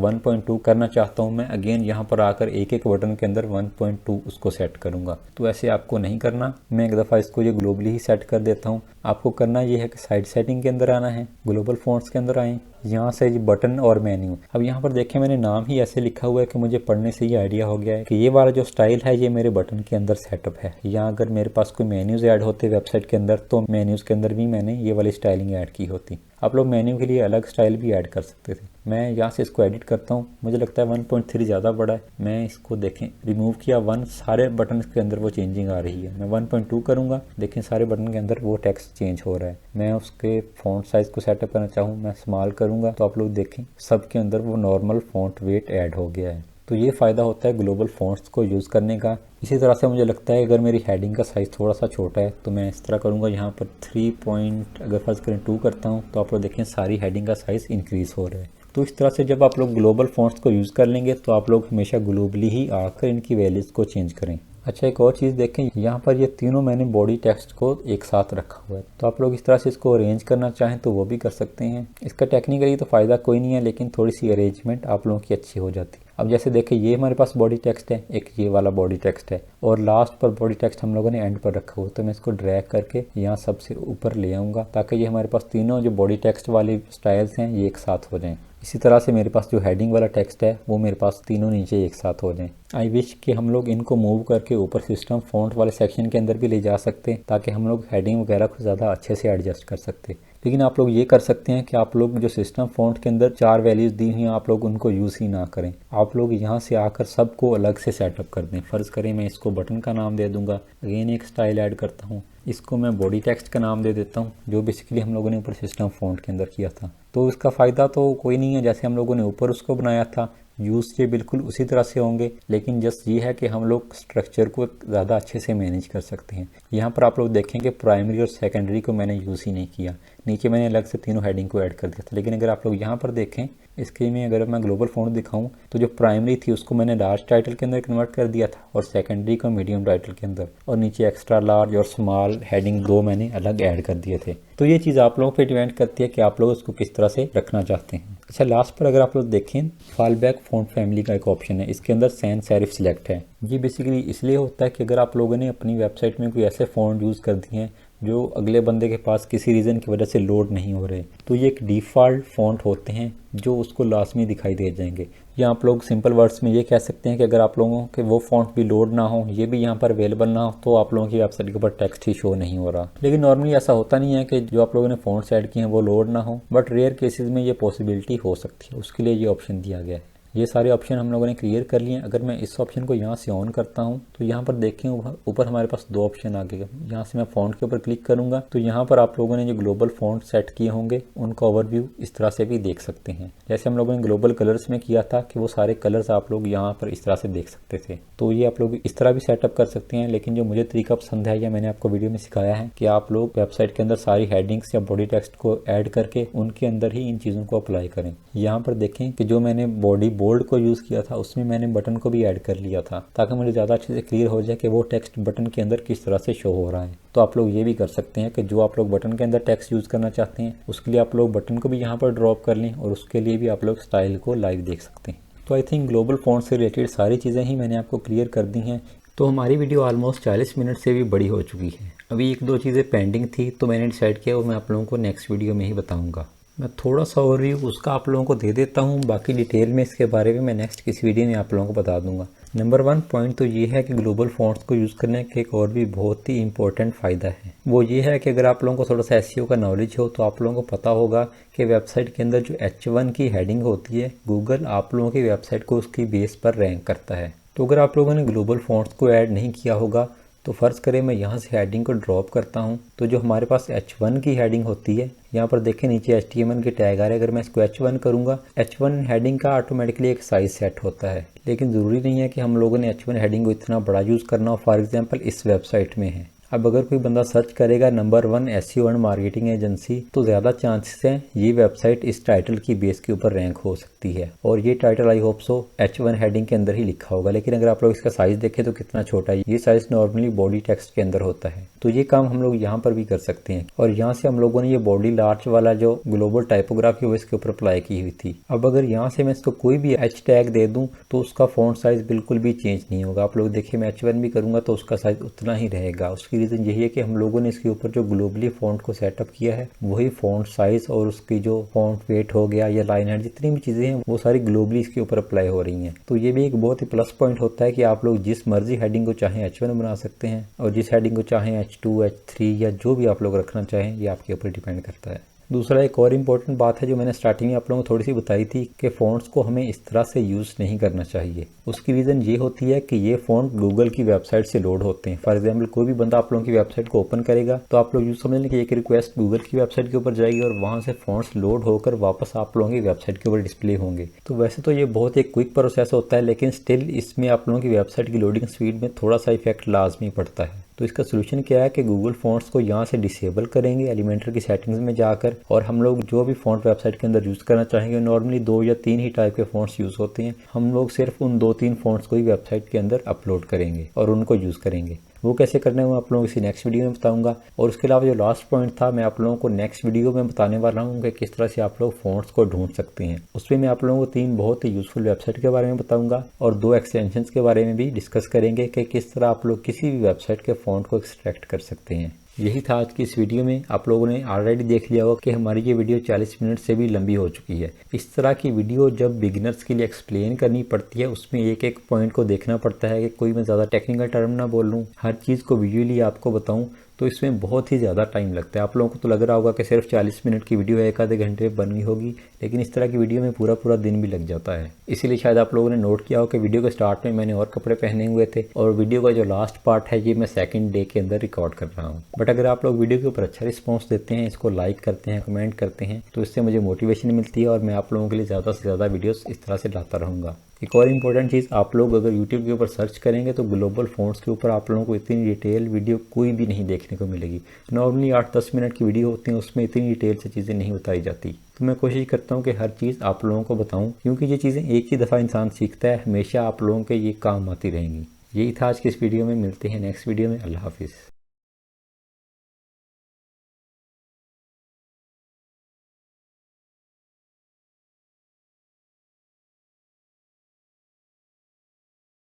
1.2 करना चाहता हूँ, मैं अगेन यहाँ पर आकर एक एक बटन के अंदर 1.2 उसको सेट करूँगा। तो ऐसे आपको नहीं करना। मैं एक दफ़ा इसको ये ग्लोबली ही सेट कर देता हूँ। आपको करना ये है कि साइड सेटिंग के अंदर आना है, ग्लोबल फ़ॉन्ट्स के अंदर आएँ, यहाँ से ये बटन और मेन्यू। अब यहाँ पर देखें मैंने नाम ही ऐसे लिखा हुआ है कि मुझे पढ़ने से ये आइडिया हो गया है कि ये वाला जो स्टाइल है ये मेरे बटन के अंदर सेटअप है। यहाँ अगर मेरे पास कोई मेन्यूज़ ऐड होते वेबसाइट के अंदर तो मेन्यूज़ के अंदर भी मैंने ये वाली स्टाइलिंग ऐड की होती। आप लोग मेन्यू के लिए अलग स्टाइल भी ऐड कर सकते थे। मैं यहाँ से इसको एडिट करता हूँ। मुझे लगता है 1.3 ज़्यादा बड़ा है। मैं इसको देखें रिमूव किया 1, सारे बटन के अंदर वो चेंजिंग आ रही है। मैं 1.2 करूँगा, देखें सारे बटन के अंदर वो टेक्स्ट चेंज हो रहा है। मैं उसके फ़ॉन्ट साइज़ को सेटअप करना चाहूँ, मैं स्मॉल करूँगा तो आप लोग देखें सब के अंदर वो नॉर्मल फ़ॉन्ट वेट ऐड हो गया है। तो ये फ़ायदा होता है ग्लोबल फ़ॉन्ट्स को यूज़ करने का। इसी तरह से मुझे लगता है अगर मेरी हेडिंग का साइज़ थोड़ा सा छोटा है तो मैं इस तरह करूँगा, यहाँ पर 3 अगर फर्ज करें 2 करता हूँ तो आप लोग देखें सारी हेडिंग का साइज़ इंक्रीज़ हो रहा है। तो इस तरह से जब आप लोग ग्लोबल फ़ॉन्ट्स को यूज़ कर लेंगे तो आप लोग हमेशा ग्लोबली ही आकर इनकी वैल्यूज़ को चेंज करें। अच्छा एक और चीज़ देखें, यहाँ पर ये तीनों मैंने बॉडी टेक्स्ट को एक साथ रखा हुआ है। तो आप लोग इस तरह से इसको अरेंज करना चाहें तो वो भी कर सकते हैं। इसका टेक्निकली तो फ़ायदा कोई नहीं है, लेकिन थोड़ी सी अरेंजमेंट आप लोगों की अच्छी हो जाती है। अब जैसे देखें ये हमारे पास बॉडी टेक्स्ट है, एक ये वाला बॉडी टेक्स्ट है और लास्ट पर बॉडी टेक्स्ट हम लोगों ने एंड पर रखा हुआ। तो मैं इसको ड्रैग करके यहाँ सबसे ऊपर ले आऊँगा ताकि ये हमारे पास तीनों जो बॉडी टेक्स्ट वाले स्टाइल्स हैं ये एक साथ हो जाएं। इसी तरह से मेरे पास जो हेडिंग वाला टेक्स्ट है वो मेरे पास तीनों नीचे एक साथ हो जाएं। आई विश कि हम लोग इनको मूव करके ऊपर सिस्टम फ़ॉन्ट वाले सेक्शन के अंदर भी ले जा सकते हैं ताकि हम लोग हेडिंग वगैरह को ज़्यादा अच्छे से एडजस्ट कर सकते। लेकिन आप लोग ये कर सकते हैं कि आप लोग जो सिस्टम फ़ॉन्ट के अंदर 4 वैल्यूज़ दी हुई हैं आप लोग उनको यूज़ ही ना करें। आप लोग यहाँ से आकर सबको अलग से सेटअप कर दें। फ़र्ज़ करें मैं इसको बटन का नाम दे दूँगा, अगेन एक स्टाइल ऐड करता हूँ, इसको मैं बॉडी टेक्स्ट का नाम दे देता हूँ जो बेसिकली हम लोगों ने ऊपर सिस्टम फ़ॉन्ट के अंदर किया था। तो इसका फ़ायदा तो कोई नहीं है, जैसे हम लोगों ने ऊपर उसको बनाया था यूज़ ये बिल्कुल उसी तरह से होंगे, लेकिन जस्ट ये है कि हम लोग स्ट्रक्चर को ज़्यादा अच्छे से मैनेज कर सकते हैं। यहाँ पर आप लोग देखें कि प्राइमरी और सेकेंडरी को मैंने यूज़ ही नहीं किया, नीचे मैंने अलग से तीनों हेडिंग को ऐड कर दिया था। लेकिन अगर आप लोग यहाँ पर देखें इसके में अगर मैं ग्लोबल फ़ॉन्ट दिखाऊं तो जो प्राइमरी थी उसको मैंने लार्ज टाइटल के अंदर कन्वर्ट कर दिया था और सेकेंडरी को मीडियम टाइटल के अंदर, और नीचे एक्स्ट्रा लार्ज और स्मॉल हेडिंग 2 मैंने अलग ऐड कर दिए थे। तो ये चीज़ आप लोगों पे डिपेंड करती है कि आप लोग उसको किस तरह से रखना चाहते हैं। अच्छा लास्ट पर अगर आप लोग देखें फॉल बैक फ़ॉन्ट फैमिली का एक ऑप्शन है, इसके अंदर सैन सेरिफ सिलेक्ट है। ये बेसिकली इसलिए होता है कि अगर आप लोगों ने अपनी वेबसाइट में कोई ऐसे फ़ॉन्ट यूज़ कर दिए हैं जो अगले बंदे के पास किसी रीज़न की वजह से लोड नहीं हो रहे, तो ये एक डिफ़ॉल्ट फ़ॉन्ट होते हैं जो उसको लाजमी दिखाई दे जाएंगे। या आप लोग सिंपल वर्ड्स में ये कह सकते हैं कि अगर आप लोगों के वो फ़ॉन्ट भी लोड ना हो, ये भी यहाँ पर अवेलेबल ना हो, तो आप लोगों की वेबसाइट के ऊपर टेक्स्ट ही शो नहीं हो रहा। लेकिन नॉर्मली ऐसा होता नहीं है कि जो आप लोगों ने फ़ॉन्ट्स ऐड किए हैं वो लोड ना हो, बट रेयर केसेस में ये पॉसिबिलिटी हो सकती है, उसके लिए ये ऑप्शन दिया गया है। ये सारे ऑप्शन हम लोगों ने क्लियर कर लिए। अगर मैं इस ऑप्शन को यहाँ से ऑन करता हूँ तो यहाँ पर देखें ऊपर हमारे पास 2 ऑप्शन आ गए। यहाँ से मैं फ़ॉन्ट के ऊपर क्लिक करूँगा तो यहाँ पर आप लोगों ने जो ग्लोबल फ़ॉन्ट सेट किए होंगे उनका ओवरव्यू इस तरह से भी देख सकते हैं। जैसे हम लोगों ने ग्लोबल कलर्स में किया था कि वो सारे कलर्स आप लोग यहाँ पर इस तरह से देख सकते थे, तो ये आप लोग इस तरह भी सेटअप कर सकते हैं। लेकिन जो मुझे तरीका पसंद है या मैंने आपको वीडियो में सिखाया है कि आप लोग वेबसाइट के अंदर सारी हेडिंग्स या बॉडी टेक्स्ट को ऐड करके उनके अंदर ही इन चीज़ों को अप्लाई करें। यहाँ पर देखें कि जो मैंने बॉडी बोल्ड को यूज़ किया था उसमें मैंने बटन को भी ऐड कर लिया था ताकि मुझे ज़्यादा अच्छे से क्लियर हो जाए कि वो टेक्स्ट बटन के अंदर किस तरह से शो हो रहा है। तो आप लोग ये भी कर सकते हैं कि जो आप लोग बटन के अंदर टेक्स्ट यूज़ करना चाहते हैं उसके लिए आप लोग बटन को भी यहाँ पर ड्रॉप कर लें और उसके लिए भी आप लोग स्टाइल को लाइव देख सकते हैं। तो आई थिंक ग्लोबल फ़ॉन्ट से रिलेटेड सारी चीज़ें ही मैंने आपको क्लियर कर दी हैं। तो हमारी वीडियो ऑलमोस्ट 40 मिनट से भी बड़ी हो चुकी है। अभी 1-2 चीज़ें पेंडिंग थी तो मैंने डिसाइड किया वो मैं आप लोगों को नेक्स्ट वीडियो में ही बताऊँगा। मैं थोड़ा सा ओवरव्यू उसका आप लोगों को दे देता हूँ, बाकी डिटेल में इसके बारे में मैं नेक्स्ट किसी वीडियो में आप लोगों को बता दूंगा। नंबर 1 पॉइंट तो ये है कि ग्लोबल फ़ॉन्ट्स को यूज़ करने का एक और भी बहुत ही इंपॉर्टेंट फ़ायदा है, वो ये है कि अगर आप लोगों को थोड़ा सा SEO का नॉलेज हो तो आप लोगों को पता होगा कि वेबसाइट के अंदर जो H1 की हेडिंग होती है गूगल आप लोगों की वेबसाइट को उसकी बेस पर रैंक करता है। तो अगर आप लोगों ने ग्लोबल फ़ॉन्ट्स को ऐड नहीं किया होगा तो फ़र्ज़ करें मैं यहाँ से हेडिंग को ड्रॉप करता हूँ तो जो हमारे पास H1 की हेडिंग होती है, यहाँ पर देखें नीचे HTML के टैग आ रहे हैं। अगर मैं इसको H1 करूँगा, H1 हेडिंग का ऑटोमेटिकली एक साइज़ सेट होता है, लेकिन ज़रूरी नहीं है कि हम लोगों ने H1 हेडिंग को इतना बड़ा यूज़ करना हो। फॉर एग्जांपल इस वेबसाइट में है, अब अगर कोई बंदा सर्च करेगा number 1 SEO and marketing agency, तो ज़्यादा चांसेस हैं ये वेबसाइट इस टाइटल की बेस के ऊपर रैंक हो सकती है। और ये title I hope so H1 heading के अंदर ही लिखा होगा। लेकिन अगर आप लोग इसका साइज देखें तो कितना छोटा है, ये साइज नॉर्मली बॉडी टेक्स्ट के अंदर होता है। तो ये काम हम लोग यहाँ पर भी कर सकते हैं। और यहाँ से हम लोगों ने ये बॉडी लार्ज वाला जो ग्लोबल टाइपोग्राफी है वो इसके ऊपर अप्लाई की हुई थी। अब अगर यहाँ से मैं इसको कोई भी H टैग दे दूँ तो उसका फॉन्ट साइज बिल्कुल भी चेंज नहीं होगा। आप लोग देखिए मैं H1 भी करूँगा तो उसका साइज उतना ही रहेगा। उसकी रीज़न यही है कि हम लोगों ने इसके ऊपर जो ग्लोबली फॉन्ट को सेटअप किया है वही फॉन्ट साइज और उसकी जो फॉन्ट वेट हो गया या लाइन हाइट जितनी भी चीज़ें हैं वो सारी ग्लोबली इसके ऊपर अप्लाई हो रही हैं। तो ये भी एक बहुत ही प्लस पॉइंट होता है कि आप लोग जिस मर्जी हेडिंग को चाहें H1 बना सकते हैं और जिस हेडिंग को चाहें H2, H3 या जो भी आप लोग रखना चाहें ये आपके ऊपर डिपेंड करता है। दूसरा एक और इम्पोर्टेंट बात है जो मैंने स्टार्टिंग में आप लोगों को थोड़ी सी बताई थी कि फ़ॉन्ट्स को हमें इस तरह से यूज़ नहीं करना चाहिए। उसकी रीज़न ये होती है कि ये फ़ॉन्ट गूगल की वेबसाइट से लोड होते हैं। फॉर एग्जांपल कोई भी बंदा आप लोगों की वेबसाइट को ओपन करेगा तो आप लोग यूँ समझ लें कि एक रिक्वेस्ट गूगल की वेबसाइट के ऊपर जाएगी और वहाँ से फ़ॉन्ट्स लोड होकर वापस आप लोगों की वेबसाइट के ऊपर डिस्प्ले होंगे। तो वैसे तो ये बहुत एक क्विक प्रोसेस होता है, लेकिन स्टिल इसमें आप लोगों की वेबसाइट की लोडिंग स्पीड में थोड़ा सा इफेक्ट लाजमी पड़ता है। तो इसका सोल्यूशन क्या है कि गूगल फॉन्ट्स को यहाँ से डिसेबल करेंगे एलिमेंटर की सेटिंग्स में जाकर, और हम लोग जो भी फॉन्ट वेबसाइट के अंदर यूज़ करना चाहेंगे, नॉर्मली 2 या 3 ही टाइप के फॉन्ट्स यूज़ होते हैं, हम लोग सिर्फ उन 2-3 फॉन्ट्स को ही वेबसाइट के अंदर अपलोड करेंगे और उनको यूज़ करेंगे। वो कैसे करना है वो आप लोगों को इसी नेक्स्ट वीडियो में बताऊंगा। और उसके अलावा जो लास्ट पॉइंट था मैं आप लोगों को नेक्स्ट वीडियो में बताने वाला हूँ कि किस तरह से आप लोग फॉन्ट्स को ढूंढ सकते हैं। उसमें मैं आप लोगों को 3 बहुत ही यूजफुल वेबसाइट के बारे में बताऊंगा और 2 एक्सटेंशंस के बारे में भी डिस्कस करेंगे कि किस तरह आप लोग किसी भी वेबसाइट के फॉन्ट को एक्सट्रैक्ट कर सकते हैं। यही था आज की इस वीडियो में। आप लोगों ने ऑलरेडी देख लिया होगा कि हमारी ये वीडियो 40 मिनट से भी लंबी हो चुकी है। इस तरह की वीडियो जब बिगिनर्स के लिए एक्सप्लेन करनी पड़ती है उसमें एक एक पॉइंट को देखना पड़ता है कि कोई मैं ज़्यादा टेक्निकल टर्म ना बोल लूँ, हर चीज़ को विजुअली आपको बताऊँ, तो इसमें बहुत ही ज़्यादा टाइम लगता है। आप लोगों को तो लग रहा होगा कि सिर्फ 40 मिनट की वीडियो एक आधे घंटे बनी होगी, लेकिन इस तरह की वीडियो में पूरा दिन भी लग जाता है। इसीलिए शायद आप लोगों ने नोट किया हो कि वीडियो के स्टार्ट में मैंने और कपड़े पहने हुए थे और वीडियो का जो लास्ट पार्ट है ये मैं सेकंड डे के अंदर रिकॉर्ड कर रहा हूँ। बट अगर आप लोग वीडियो के ऊपर अच्छा रिस्पॉन्स देते हैं, इसको लाइक करते हैं, कमेंट करते हैं, तो इससे मुझे मोटिवेशन मिलती है और मैं आप लोगों के लिए ज़्यादा से ज़्यादा वीडियोस इस तरह से लाता रहूँगा। एक और इम्पोर्टेंट चीज़, आप लोग अगर YouTube के ऊपर सर्च करेंगे तो ग्लोबल फॉन्ट्स के ऊपर आप लोगों को इतनी डिटेल वीडियो कोई भी नहीं देखने को मिलेगी। नॉर्मली 8-10 मिनट की वीडियो होती है, उसमें इतनी डिटेल से चीज़ें नहीं बताई जाती। तो मैं कोशिश करता हूँ कि हर चीज़ आप लोगों को बताऊँ, क्योंकि ये चीज़ें एक ही दफ़ा इंसान सीखता है, हमेशा आप लोगों के ये काम आती रहेंगी। यही था आज की इस वीडियो में। मिलते हैं नेक्स्ट वीडियो में। अल्लाह हाफिज़।